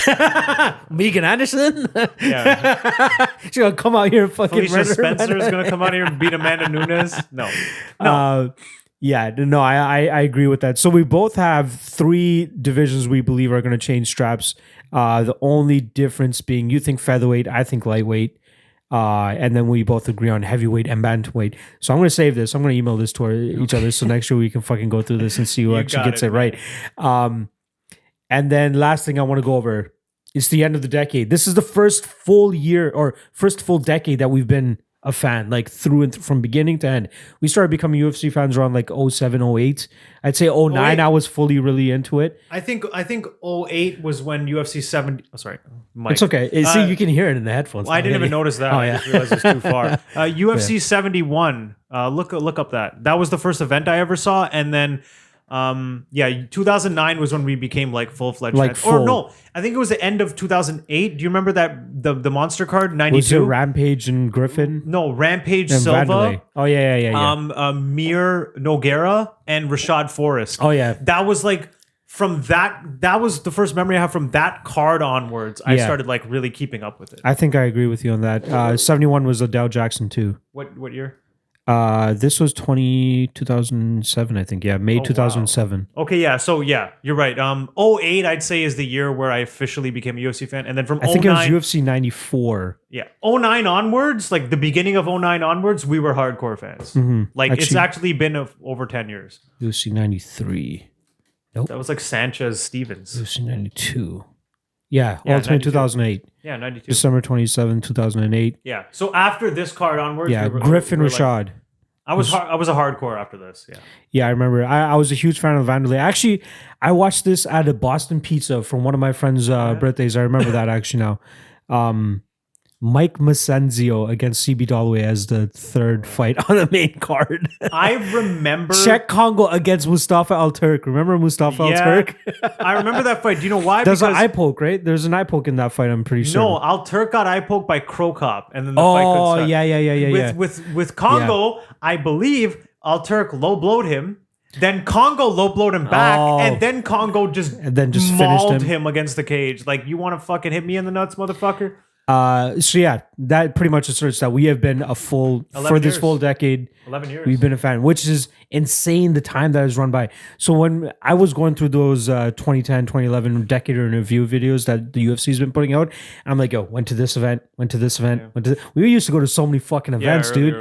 Megan Anderson? Yeah. She's going to come out here and fucking Felicia Spencer is going to come out here and beat Amanda Nunes? No. I agree with that. So we both have 3 divisions we believe are going to change straps. The only difference being you think featherweight, I think lightweight. And then we both agree on heavyweight and bantamweight. So I'm going to save this. I'm going to email this to each other. So next year we can fucking go through this and see who actually gets it right. And then last thing I want to go over is the end of the decade. This is the first full year or first full decade that we've been a fan, like through and from beginning to end. We started becoming UFC fans around like 07, 08. I'd say 09, I was fully really into it. I think 08 was when UFC 70. Oh, sorry. Mike. It's okay. See, you can hear it in the headphones. Well, I didn't even notice that. I just realized it was too far. UFC 71. Look up that. That was the first event I ever saw. And then 2009 was when we became like full-fledged fans. Or no, I think it was the end of 2008. Do you remember that the monster card 92? Was it Rampage and Griffin? No, Rampage, and Silva. Vandalay. Oh yeah. Mir Nogueira and Rashad Forrest. Oh yeah. That was like from that was the first memory I have from that card onwards. I started like really keeping up with it. I think I agree with you on that. 71 was Odell Jackson too. What year? This was 2007, I think. Yeah, May 2007. Wow. Okay, yeah. So yeah, you're right. 08 I'd say is the year where I officially became a UFC fan, and then from I think it was 09 UFC 94. Yeah. 09 onwards, like the beginning of 09 onwards, we were hardcore fans. Like it's actually been over 10 years. UFC 93. Nope. That was like Sanchez Stevens. UFC 92. Yeah, Ultimate 92. 2008. Yeah, 92. December 27, 2008. Yeah. So after this card onwards, Yeah, Griffin Rashad. I was a hardcore after this. Yeah. Yeah, I remember. I was a huge fan of Vanderlei. Actually, I watched this at a Boston Pizza from one of my friends' birthdays. I remember that actually now. Mike Masenzio against CB Dalloway as the third fight on the main card. I remember Czech Congo against Mustafa Al Turk. Remember Mustafa Al Turk? I remember that fight. Do you know why? There's an eye poke, right? There's an eye poke in that fight. I'm pretty sure. No, Al Turk got eye poked by Krokop, and then the fight could start. Yeah. With Congo, I believe Al Turk low blowed him. Then Congo low blowed him back, and then Congo just mauled him against the cage. Like, you want to fucking hit me in the nuts, motherfucker? So yeah, that pretty much asserts that we have been this full decade. 11 years. We've been a fan, which is insane. The time that has run by. So when I was going through those 2010, 2011 decade in review videos that the UFC's been putting out, and I'm like, yo, went to this event. We used to go to so many fucking events, dude.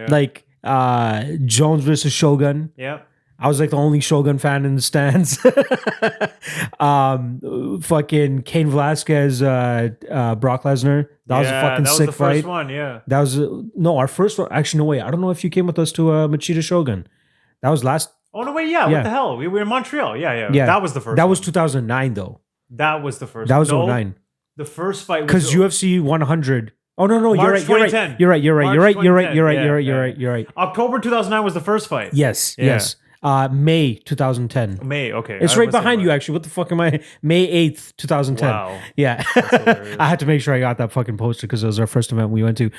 Like Jones versus Shogun. Yeah. I was like the only Shogun fan in the stands. Fucking Cain Velasquez, Brock Lesnar. That was a fucking sick fight. That was the first one, yeah. That was our first one. Actually, no way. I don't know if you came with us to Machida Shogun. That was last. Oh no, wait, yeah. What the hell? We were in Montreal. Yeah. That was the first. That was 2009 though. That was the first. That was 09. The first fight was because UFC 100. Oh no, March you're right. You're right. October 2009 was the first fight. Yes. May 2010. May, okay. It's right behind you, actually. What the fuck am I? May 8th, 2010. Wow. Yeah. I had to make sure I got that fucking poster because it was our first event we went to.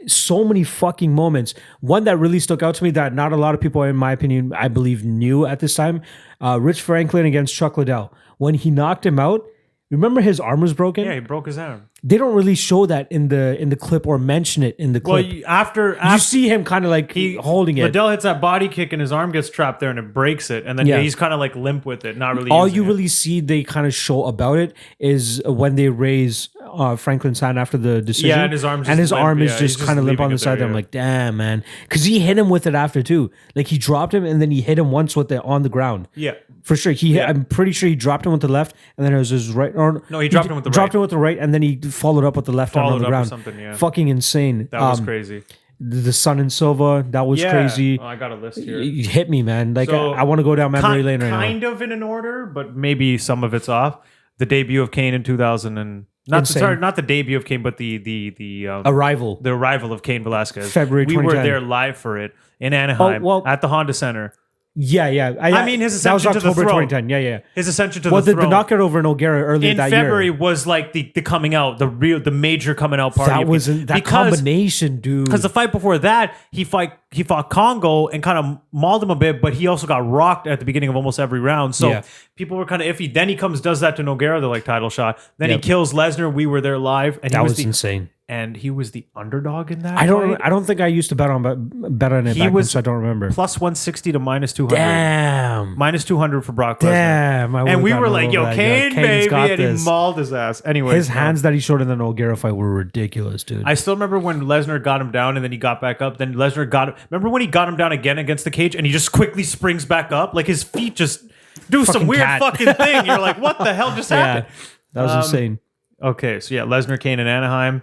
So many fucking moments. One that really stuck out to me that not a lot of people, in my opinion, I believe knew at this time. Rich Franklin against Chuck Liddell. When he knocked him out, remember his arm was broken? Yeah, he broke his arm. They don't really show that in the clip or mention it in the clip. Well, after you see him kind of like holding it. Liddell hits that body kick and his arm gets trapped there and it breaks it, and then he's kind of like limp with it, not really. All you really see they kind of show about it is when they raise Franklin's hand after the decision. Yeah, and his arm is just kind of limp on the side. I'm like, damn, man, because he hit him with it after too. Like he dropped him and then he hit him once with it on the ground. Yeah. For sure, I'm pretty sure he dropped him with the left, and then it was his right. No, he dropped him with the right. Dropped him with the right, and then he followed up with the left arm on the ground. Fucking insane. That was crazy. The Sun and Silva, that was crazy. Oh, I got a list here. You hit me, man. Like so, I want to go down memory lane right now. Kind of in an order, but maybe some of it's off. The debut of Kane in 2000 and not the debut of Kane, but the arrival. The arrival of Cain Velasquez. February 2010. We were there live for it in Anaheim at the Honda Center. Yeah. I mean, his ascension that was October to the throne. 2010. Yeah. His ascension to the throne. The knockout over Nogueira earlier that year. In February was like the coming out, the major coming out party. That was that combination, dude. Because the fight before that, he fought Congo and kind of mauled him a bit, but he also got rocked at the beginning of almost every round. So people were kind of iffy. Then he does that to Nogueira, the like title shot. Then he kills Lesnar. We were there live, and that was insane. And he was the underdog in that. I don't think I used to bet on it back then, so I don't remember. Plus 160 to minus 200. Damn. Minus 200 for Brock Lesnar. Damn. And we were like, yo, Kane, baby. And he mauled his ass. Anyway. His hands that he showed in the Nogueira fight were ridiculous, dude. I still remember when Lesnar got him down and then he got back up. Then Lesnar got him. Remember when he got him down again against the cage and he just quickly springs back up? Like his feet just do some weird fucking thing. You're like, what the hell just happened? That was insane. Okay, so Lesnar, Kane, and Anaheim.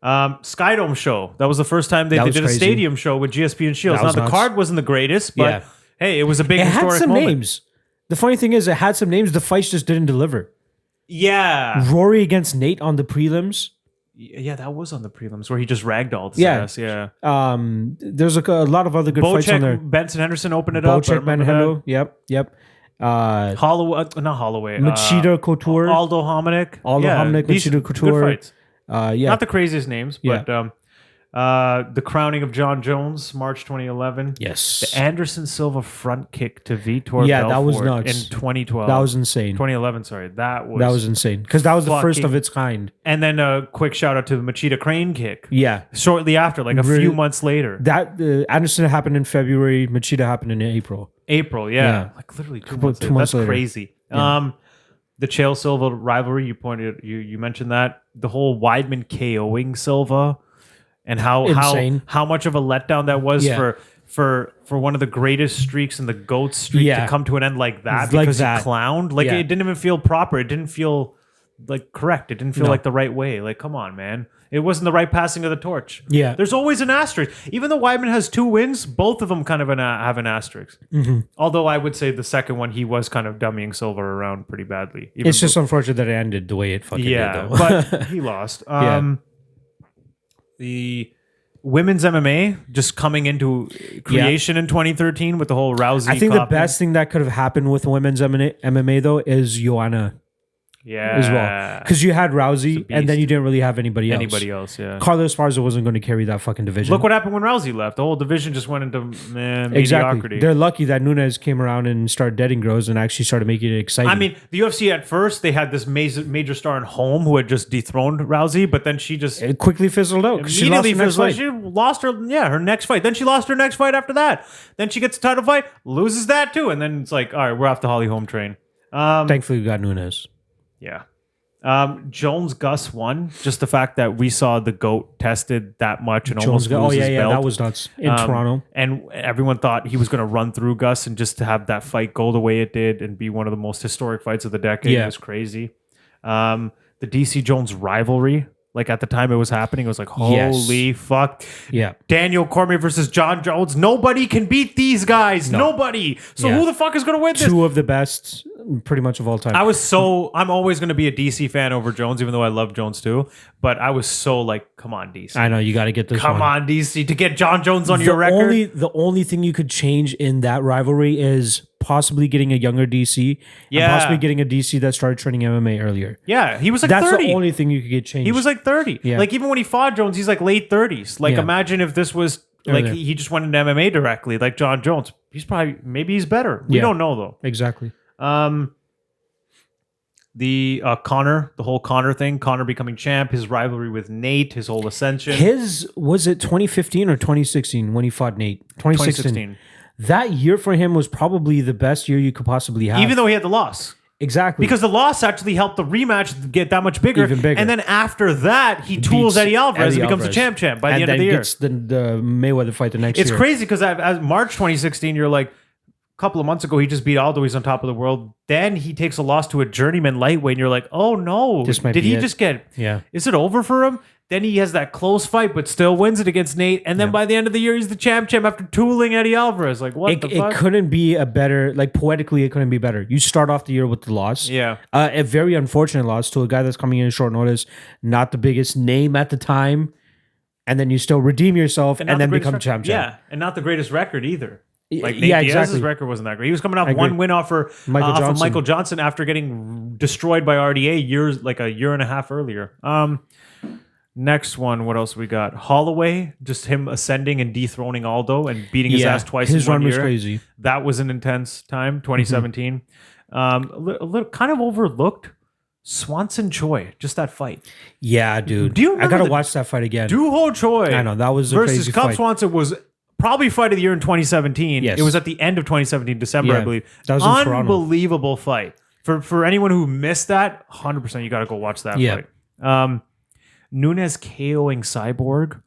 Skydome show. That was the first time they did a stadium show with GSP and Shields. Now the card wasn't the greatest, but hey, it was a big historic moment. It had some names. The funny thing is, it had some names. The fights just didn't deliver. Yeah. Rory against Nate on the prelims. Yeah, that was on the prelims where he just ragdolled his ass. Yeah. There's a lot of other good fights on there. Benson Henderson opened it up. Bocek, Ben Hendo. Yep. Holloway, not Holloway. Machida Couture. Aldo Hominick. Machida Couture. Good fights. Not the craziest names, but The crowning of John Jones, March 2011. Yes. The Anderson Silva front kick to Vitor Yeah, that was Belfort nuts. in 2012. That was insane. 2011, sorry. That was insane. Because that was the first fucking- of its kind. And then a quick shout out to the Machida Crane kick. Yeah. Shortly after, like a few months later. That Anderson happened in February. Machida happened in April. April, yeah. Like literally 2 months later. months That's later. crazy. Yeah. The Chael Silva rivalry, you mentioned that. The whole Weidman KOing Silva and how much of a letdown that was for one of the greatest streaks in the GOAT streak to come to an end like that because he clowned. Like it didn't even feel proper. It didn't feel like correct. It didn't feel like the right way. Like, come on, man. It wasn't the right passing of the torch. Yeah. There's always an asterisk. Even though Weidman has 2 wins, both of them kind of have an asterisk. Mm-hmm. Although I would say the second one, he was kind of dummying Silva around pretty badly. It's just unfortunate that it ended the way it fucking did, though. But he lost. The women's MMA just coming into creation in 2013 with the whole Rousey. I think the best thing that could have happened with women's MMA though is Joanna. As well, because you had Rousey, and then you didn't really have anybody else. Yeah. Carlos Esparza wasn't going to carry that fucking division. Look what happened when Rousey left. The whole division just went into mediocrity. Exactly. They're lucky that Nunes came around and started deading grows and actually started making it exciting. I mean, the UFC at first they had this major star in Holm who had just dethroned Rousey, but then she just it quickly fizzled out. She lost her next fight. Then she lost her next fight after that. Then she gets a title fight, loses that too, and then it's like, all right, we're off the Holly Holm train. Thankfully, we got Nunes. Yeah. Jones Gus won. Just the fact that we saw the GOAT tested that much and almost lose his belt. That was nuts in Toronto. And everyone thought he was going to run through Gus, and just to have that fight go the way it did and be one of the most historic fights of the decade was crazy. The DC Jones rivalry, like at the time it was happening, it was like, holy fuck. Yeah. Daniel Cormier versus John Jones. Nobody can beat these guys. No. Nobody. So who the fuck is going to win this? 2 of the best pretty much of all time. I'm always going to be a DC fan over Jones, even though I love Jones too. But I was so like, come on, DC. I know, you got to get this Come on, DC, to get John Jones on your record. The only thing you could change in that rivalry is possibly getting a younger DC. And possibly getting a DC that started training MMA earlier. Yeah, he was like That's 30. The only thing you could get changed. He was like 30. Yeah. Like even when he fought Jones, he's like late 30s. Like imagine if this was like he just went into MMA directly, like John Jones. Maybe he's better. We don't know though. Exactly. The whole Connor thing, Connor becoming champ, his rivalry with Nate, his whole ascension. Was it 2015 or 2016 when he fought Nate? 2016. That year for him was probably the best year you could possibly have. Even though he had the loss. Exactly. Because the loss actually helped the rematch get that much bigger. Even bigger. And then after that, he tools Eddie Alvarez and becomes a champ by the end of the year. And then gets the Mayweather fight the next year. It's crazy because as March 2016, you're like, couple of months ago, he just beat Aldo. He's on top of the world. Then he takes a loss to a journeyman lightweight, and you're like, oh no. Did he just get... Yeah. Is it over for him? Then he has that close fight, but still wins it against Nate. And then by the end of the year, he's the champ after tooling Eddie Alvarez. Like, what the fuck? It couldn't be a better... Like, poetically, it couldn't be better. You start off the year with the loss. Yeah. A very unfortunate loss to a guy that's coming in short notice. Not the biggest name at the time. And then you still redeem yourself and then become champ. Yeah, and not the greatest record either. Like Nate Diaz's record wasn't that great. He was coming off one win off of Michael Johnson after getting destroyed by RDA a year and a half earlier. Next one, what else we got? Holloway, just him ascending and dethroning Aldo and beating his ass twice in 1 year. His run was crazy. That was an intense time, 2017. A little kind of overlooked. Swanson Choi, just that fight. Yeah, dude. I gotta watch that fight again. Doo Ho Choi. I know, that was a versus crazy Cub fight. Swanson was probably fight of the year in 2017. Yes. It was at the end of 2017, December, I believe. That was in Toronto. Unbelievable fight. For anyone who missed that, 100% you got to go watch that fight. Nunes KOing Cyborg.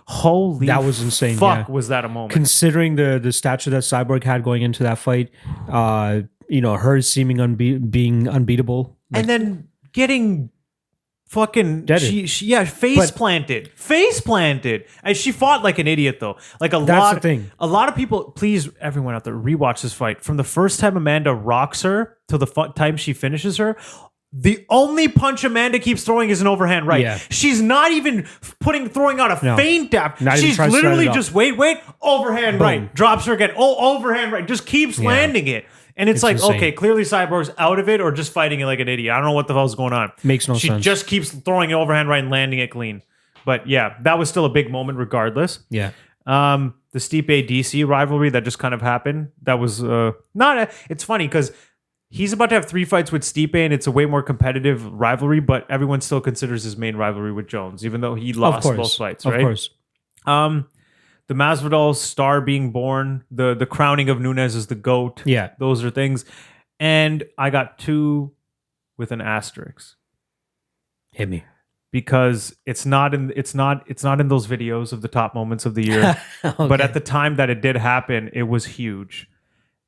Holy that was insane. Fuck, was that a moment? Considering the stature that Cyborg had going into that fight, her seeming being unbeatable. And then getting fucking face planted, and she fought like an idiot though. Like a lot of people. Please, everyone out there, rewatch this fight from the first time Amanda rocks her to the time she finishes her. The only punch Amanda keeps throwing is an overhand right. Yeah. She's not even throwing out a feint tap. She's literally just wait, overhand right, drops her again. Oh, overhand right, just keeps landing it. And it's like, insane. Okay, clearly Cyborg's out of it or just fighting it like an idiot. I don't know what the hell's going on. Makes no sense. She just keeps throwing it overhand right and landing it clean. But yeah, that was still a big moment regardless. Yeah. The Stipe DC rivalry that just kind of happened. That was it's funny because he's about to have 3 fights with Stipe, and it's a way more competitive rivalry, but everyone still considers his main rivalry with Jones, even though he lost both fights, right? Of course. The Masvidal star being born, the crowning of Nunes as the GOAT. Yeah. Those are things. And I got 2 with an asterisk. Hit me. Because it's not in those videos of the top moments of the year. Okay. But at the time that it did happen, it was huge.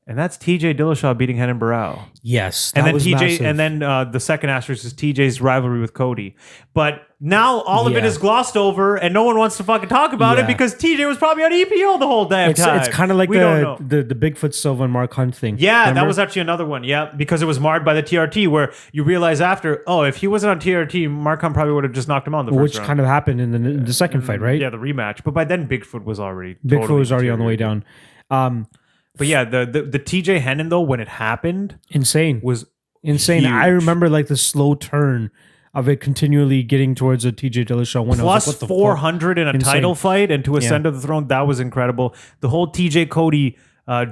And that's TJ Dillashaw beating Renan Barão. Yes. And then was TJ, massive. and then the second asterisk is TJ's rivalry with Cody. But now all of it is glossed over, and no one wants to fucking talk about it because TJ was probably on EPO the whole damn time. It's kind of like we the Bigfoot Silva and Mark Hunt thing. Yeah, Remember? that was actually another one. Yeah, because it was marred by the TRT, where you realize after, if he wasn't on TRT, Mark Hunt probably would have just knocked him on the first round. Which kind of happened in the second fight, right? Yeah, the rematch. But by then, Bigfoot was already on the way down. But yeah, the TJ Hennon though, when it happened, was insane. Huge. I remember like the slow turn of it continually getting towards a TJ Dillashaw win. Plus like, 400 in a title fight and to ascend to the throne. That was incredible. The whole TJ Cody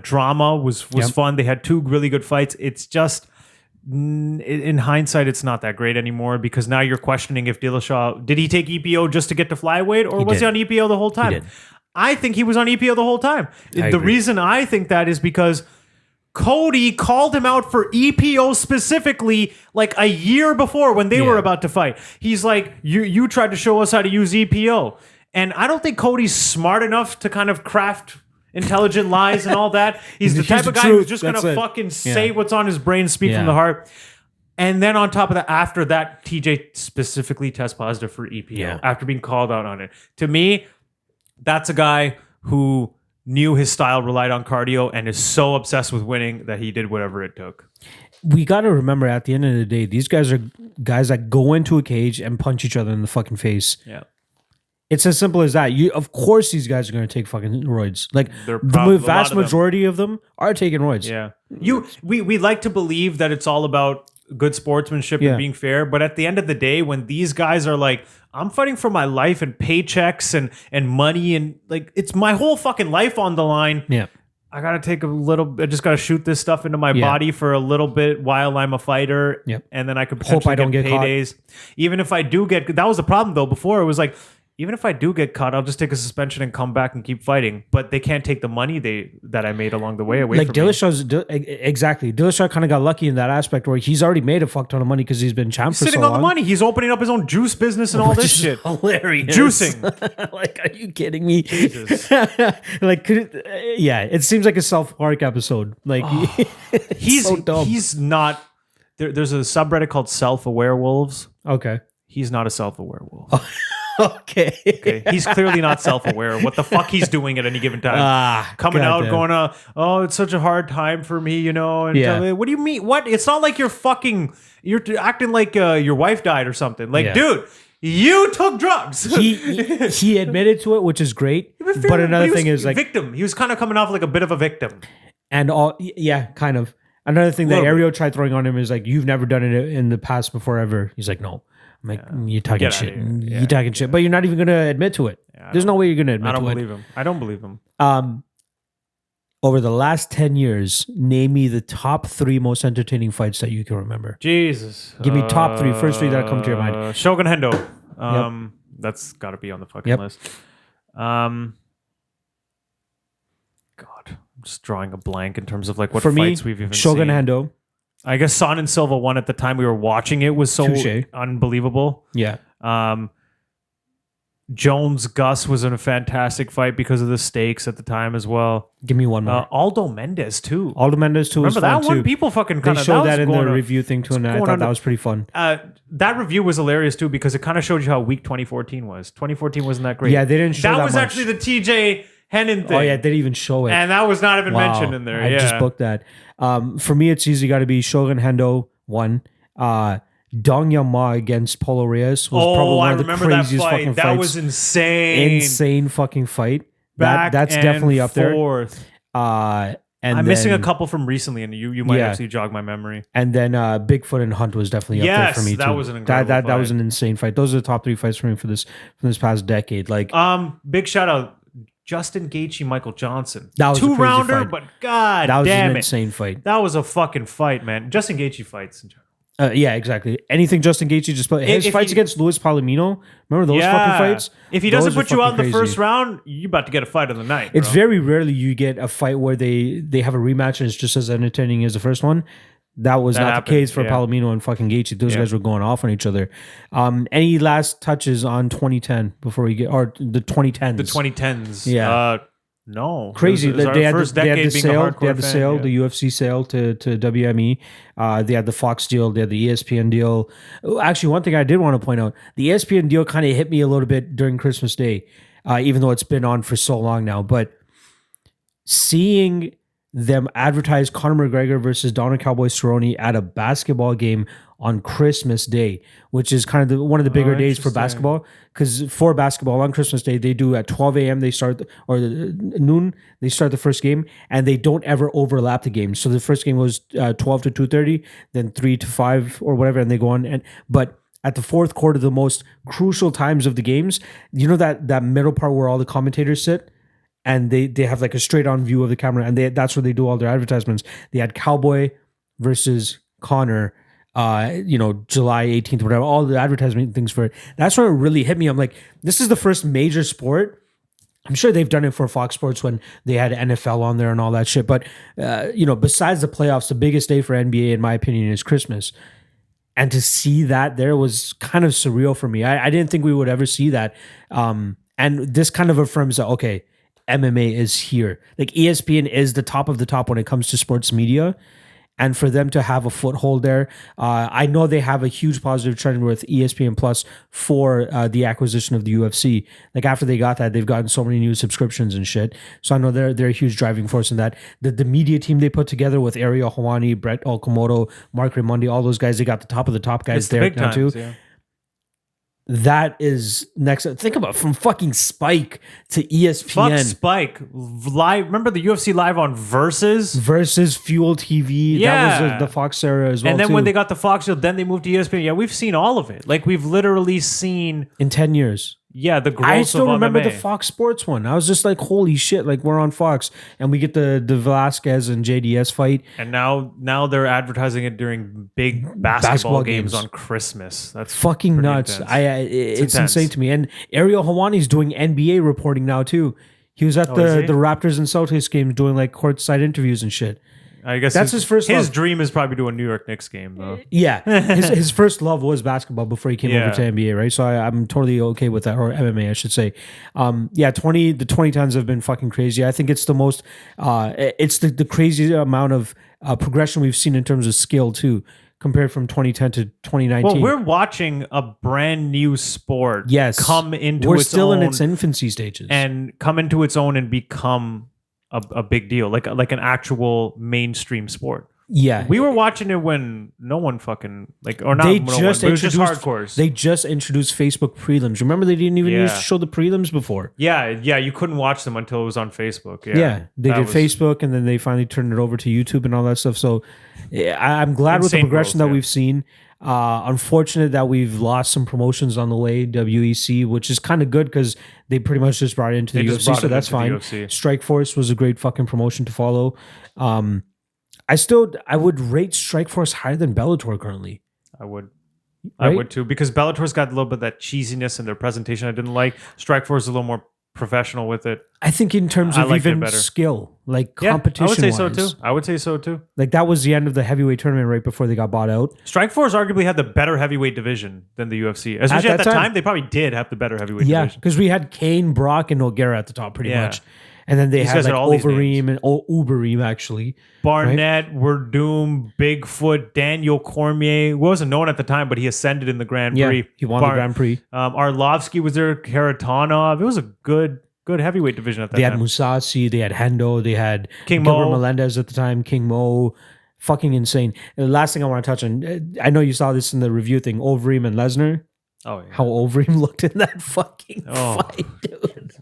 drama was fun. They had 2 really good fights. It's just, in hindsight, it's not that great anymore because now you're questioning if Dillashaw, did he take EPO just to get to flyweight or was he on EPO the whole time? I think he was on EPO the whole time. The reason I think that is because Cody called him out for EPO specifically like a year before when they were about to fight. He's like, you tried to show us how to use EPO. And I don't think Cody's smart enough to kind of craft intelligent lies and all that. He's the type of guy who's just going to fucking say what's on his brain, speak from the heart. And then on top of that, after that, TJ specifically tests positive for EPO after being called out on it. To me, that's a guy who knew his style relied on cardio and is so obsessed with winning that he did whatever it took. We got to remember at the end of the day, these guys are guys that go into a cage and punch each other in the fucking face. Yeah. It's as simple as that. Of course, these guys are going to take fucking roids. Like the vast majority of them are taking roids. Yeah. We like to believe that it's all about good sportsmanship and being fair, but at the end of the day, when these guys are like, I'm fighting for my life and paychecks and money and like it's my whole fucking life on the line. Yeah. I gotta take I just gotta shoot this stuff into my body for a little bit while I'm a fighter. Yep. And then I could potentially get paydays. Even if I do that was the problem though. Before it was like, even if I do get caught, I'll just take a suspension and come back and keep fighting. But they can't take the money that I made along the way away from me. Exactly. Dillashaw kind of got lucky in that aspect where he's already made a fuck ton of money because he's been champ for so long. Sitting on the money. He's opening up his own juice business and all this shit. Hilarious. Juicing. Like, are you kidding me? Jesus. Like, it seems like a South Park episode. Like, he's so dumb. He's not. There's a subreddit called Self-Aware Wolves. Okay. He's not a self-aware wolf. Okay. He's clearly not self-aware. What the fuck he's doing at any given time. Coming out, going, it's such a hard time for me, you know. And what do you mean? What? It's not like you're acting like your wife died or something. Like, dude, you took drugs. He admitted to it, which is great. But another thing is like victim. He was kind of coming off like a bit of a victim. And kind of. Another thing that Ario tried throwing on him is like, you've never done it in the past before ever. He's like, no. I'm like, you're talking shit. You're talking shit. But you're not even going to admit to it. There's no way you're going to admit to it. I don't believe him. Over the last 10 years, name me the top 3 most entertaining fights that you can remember. Jesus. Give me top 3. First 3 that come to your mind. Shogun Hendo. That's got to be on the fucking list. God. I'm just drawing a blank in terms of like what fights we've even Shogun seen. Hendo. I guess Son and Silva won at the time we were watching it was so unbelievable. Yeah. Jones Gus was in a fantastic fight because of the stakes at the time as well. Give me one more. Aldo Mendez too. Remember that one? Too. People fucking kind they of showed that in the review thing too, and I thought that was pretty fun. That review was hilarious too because it kind of showed you how weak 2014 was. 2014 wasn't that great. Yeah, they didn't show that. That was much. actually the TJ Hennon thing. Oh yeah, they didn't even show it, and that was not even mentioned in there. I just booked that. For me, it's easy. Got to be Shogun Hendo 1. Dong Yama against Polo Reyes was probably one of the craziest fucking fights. That was insane. Insane fucking fight. That's definitely up there. And I'm missing a couple from recently, and you might actually jog my memory. And then Bigfoot and Hunt was definitely up there for me too. That was an incredible fight. That was an insane fight. Those are the top 3 fights for me from this past decade. Like, big shout out Justin Gaethje, Michael Johnson. That was a 2-rounder, fight. but god that was damn an it, insane fight. That was a fucking fight, man. Justin Gaethje fights in general. Yeah, exactly. Anything Justin Gaethje just play. His fights against Luis Palomino. Remember those fucking fights? If he doesn't put you out in the first round, you're about to get a fight of the night. It's very rarely you get a fight where they have a rematch and it's just as entertaining as the first one. That was not the case for Palomino and fucking Gaethje. Those guys were going off on each other. Any last touches on 2010 before we get, or the 2010s? The 2010s. Yeah. No, crazy. They had the sale, the UFC sale to WME. They had the Fox deal. They had the ESPN deal. Actually, one thing I did want to point out: the ESPN deal kind of hit me a little bit during Christmas Day, even though it's been on for so long now. But seeing them advertise Conor McGregor versus Donald Cowboy Cerrone at a basketball game on Christmas Day, which is kind of one of the bigger days for basketball, because for basketball on Christmas Day, they do at 12 a.m. they start, or noon, they start the first game, and they don't ever overlap the games. So the first game was 12 to 2:30, then 3 to 5 or whatever, and they go on. But at the fourth quarter, the most crucial times of the games, you know that middle part where all the commentators sit? And they have like a straight on view of the camera, and that's where they do all their advertisements. They had Cowboy versus Conor, July 18th, whatever, all the advertisement things for it. That's where it really hit me. I'm like, this is the first major sport. I'm sure they've done it for Fox Sports when they had NFL on there and all that shit. But, besides the playoffs, the biggest day for NBA, in my opinion, is Christmas. And to see that there was kind of surreal for me. I didn't think we would ever see that. And this kind of affirms that, okay, MMA is here. Like, ESPN is the top of the top when it comes to sports media. And for them to have a foothold there, I know they have a huge positive trend with ESPN Plus for the acquisition of the UFC. Like, after they got that, they've gotten so many new subscriptions and shit. So I know they're a huge driving force in that. The media team they put together with Ariel Helwani, Brett Okamoto, Mark Raimondi, all those guys, they got the top of the top guys there now too. Yeah. That is next. Think about from fucking Spike to ESPN. Fuck Spike. Live. Remember the UFC live on Versus Fuel TV. Yeah. That was the Fox era as well. And then too. when they got the Fox deal, then they moved to ESPN. Yeah, we've seen all of it. Like, we've literally seen in 10 years. Yeah, the growth I still of remember MMA. the Fox Sports one. I was just like, holy shit, like, we're on Fox. And we get the Velasquez and JDS fight. And now they're advertising it during big basketball games on Christmas. That's fucking nuts. It's insane to me. And Ariel Helwani's doing NBA reporting now too. He was at the Raptors and Celtics games doing like courtside interviews and shit. I guess that's his first love. His dream is probably to a New York Knicks game, though. Yeah. His first love was basketball before he came over to NBA, right? So I'm totally okay with that, or MMA, I should say. The 2010s have been fucking crazy. I think it's the most, it's the craziest amount of progression we've seen in terms of skill, too, compared from 2010 to 2019. Well, we're watching a brand new sport come into its own. We're still in its infancy stages. And come into its own and become a big deal, like an actual mainstream sport. Yeah, we were watching it when no one fucking or not. It was just hardcores. They just introduced Facebook prelims. Remember, they didn't even used to show the prelims before. Yeah, you couldn't watch them until it was on Facebook. They did Facebook, and then they finally turned it over to YouTube and all that stuff. So I'm glad with the progression that we've seen. Unfortunate that we've lost some promotions on the way, WEC, which is kind of good because they pretty much just brought it into the UFC, so that's fine. Strikeforce was a great fucking promotion to follow. I would rate Strikeforce higher than Bellator currently. I would. Right? I would too, because Bellator's got a little bit of that cheesiness in their presentation I didn't like. Strikeforce is a little more professional with it. I think in terms of even skill, like competition, I would say so too. I would say so too. Like, that was the end of the heavyweight tournament right before they got bought out. Strikeforce arguably had the better heavyweight division than the UFC. Especially at that time, they probably did have the better heavyweight division. Yeah, because we had Kane, Brock, and Nogueira at the top pretty much. And then they had like Overeem and Ubereem, actually. Barnett, Werdum, Bigfoot, Daniel Cormier. He wasn't known at the time, but he ascended in the Grand Prix. Yeah, he won the Grand Prix. Arlovsky was there, Karatanov. It was a good heavyweight division at that time. They had Musasi, they had Hendo, they had King Gilbert Mo. Melendez at the time, King Mo. Fucking insane. And the last thing I want to touch on, I know you saw this in the review thing, Overeem and Lesnar. Oh yeah. How Overeem looked in that fucking fight, dude.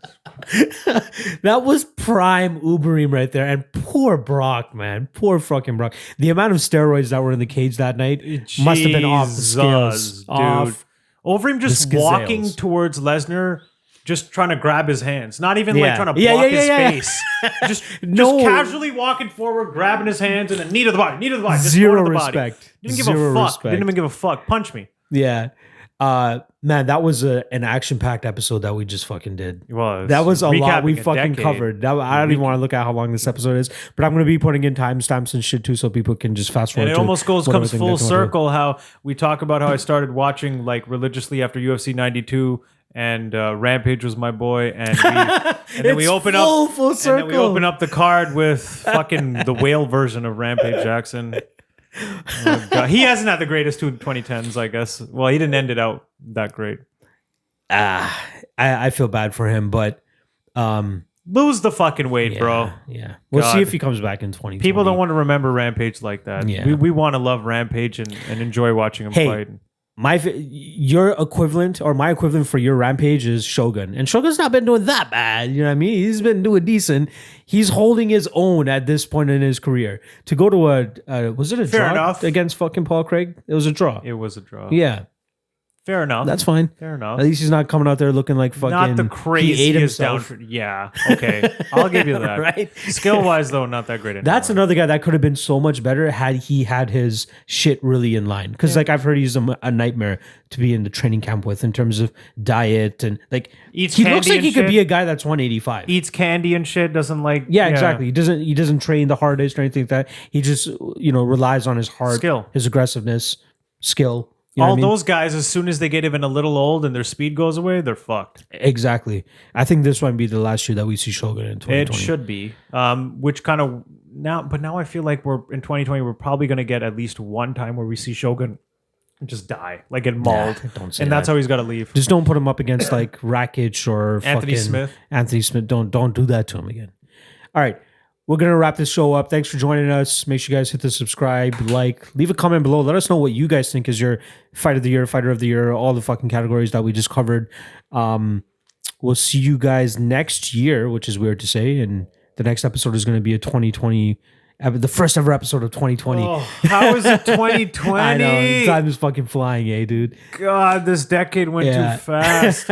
That was prime Uberim right there. And poor Brock, man. Poor fucking Brock. The amount of steroids that were in the cage that night must have been off the scales. Dude. Off Overeem just walking towards Lesnar, just trying to grab his hands. Not even like trying to block his face. Just casually walking forward, grabbing his hands, and then knee to the body, just zero the respect. Body. Didn't give a fuck. Didn't even give a fuck. Punch me. Yeah. Man, that was an action-packed episode that we just fucking did. Well, that was a lot we fucking covered. I don't even want to look at how long this episode is, but I'm going to be putting in timestamps and shit too, so people can just fast forward. And it almost comes full circle. How we talk about how I started watching like religiously after UFC 92, and Rampage was my boy, and then we open up full circle. And then we open up the card with fucking the whale version of Rampage Jackson. Oh, God. He hasn't had the greatest 2010s, I guess. Well, he didn't end it out that great. I feel bad for him, but lose the fucking weight, bro. Yeah, we'll see if he comes back in 2020. People don't want to remember Rampage like that. Yeah. We want to love Rampage and enjoy watching him fight. Your equivalent or my equivalent for your Rampage is Shogun, and Shogun's not been doing that bad. You know what I mean? He's been doing decent. He's holding his own at this point in his career. To go to was it a Fair draw enough. against fucking Paul Craig? It was a draw. It was a draw. Yeah. Fair enough. That's fine. Fair enough. At least he's not coming out there looking like fucking. Not the craziest down. Yeah. Okay. I'll give you that. Right. Skill wise, though, not that great anymore. That's another guy that could have been so much better had he had his shit really in line. Because like I've heard he's a nightmare to be in the training camp with in terms of diet and like he looks like he could be a guy that's 185. Eats candy and shit. Doesn't like. Yeah, exactly. He doesn't train the hardest or anything like that. He just relies on his heart, skill, his aggressiveness, skill. All those guys, as soon as they get even a little old and their speed goes away, they're fucked. Exactly. I think this might be the last year that we see Shogun in 2020. It should be. Which kind of now I feel like we're in 2020. We're probably going to get at least one time where we see Shogun just die, like get mauled, and that's how he's got to leave. Just don't put him up against like Rakic or Anthony fucking Smith. Anthony Smith. Don't do that to him again. All right. We're going to wrap this show up. Thanks for joining us. Make sure you guys hit the subscribe, like, leave a comment below. Let us know what you guys think is your fight of the year, fighter of the year, all the fucking categories that we just covered. We'll see you guys next year, which is weird to say. And the next episode is going to be a 2020, the first ever episode of 2020. Oh, how is it 2020? I know. Time is fucking flying, dude? God, this decade went too fast.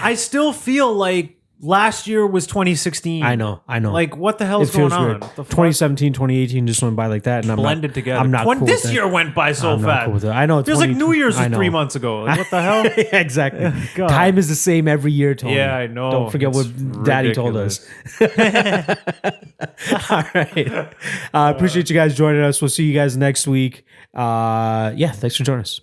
I still feel like last year was 2016. I know. Like, what the hell is going on? 2017, 2018 just went by like that, and I'm blended together. I'm not cool this year went by so fast. Cool I know. It feels like New Year's was 3 months ago. Like, what the hell? Exactly. Time is the same every year, Tony. Yeah, I know. Don't forget what Daddy told us. All right. Appreciate you guys joining us. We'll see you guys next week. Thanks for joining us.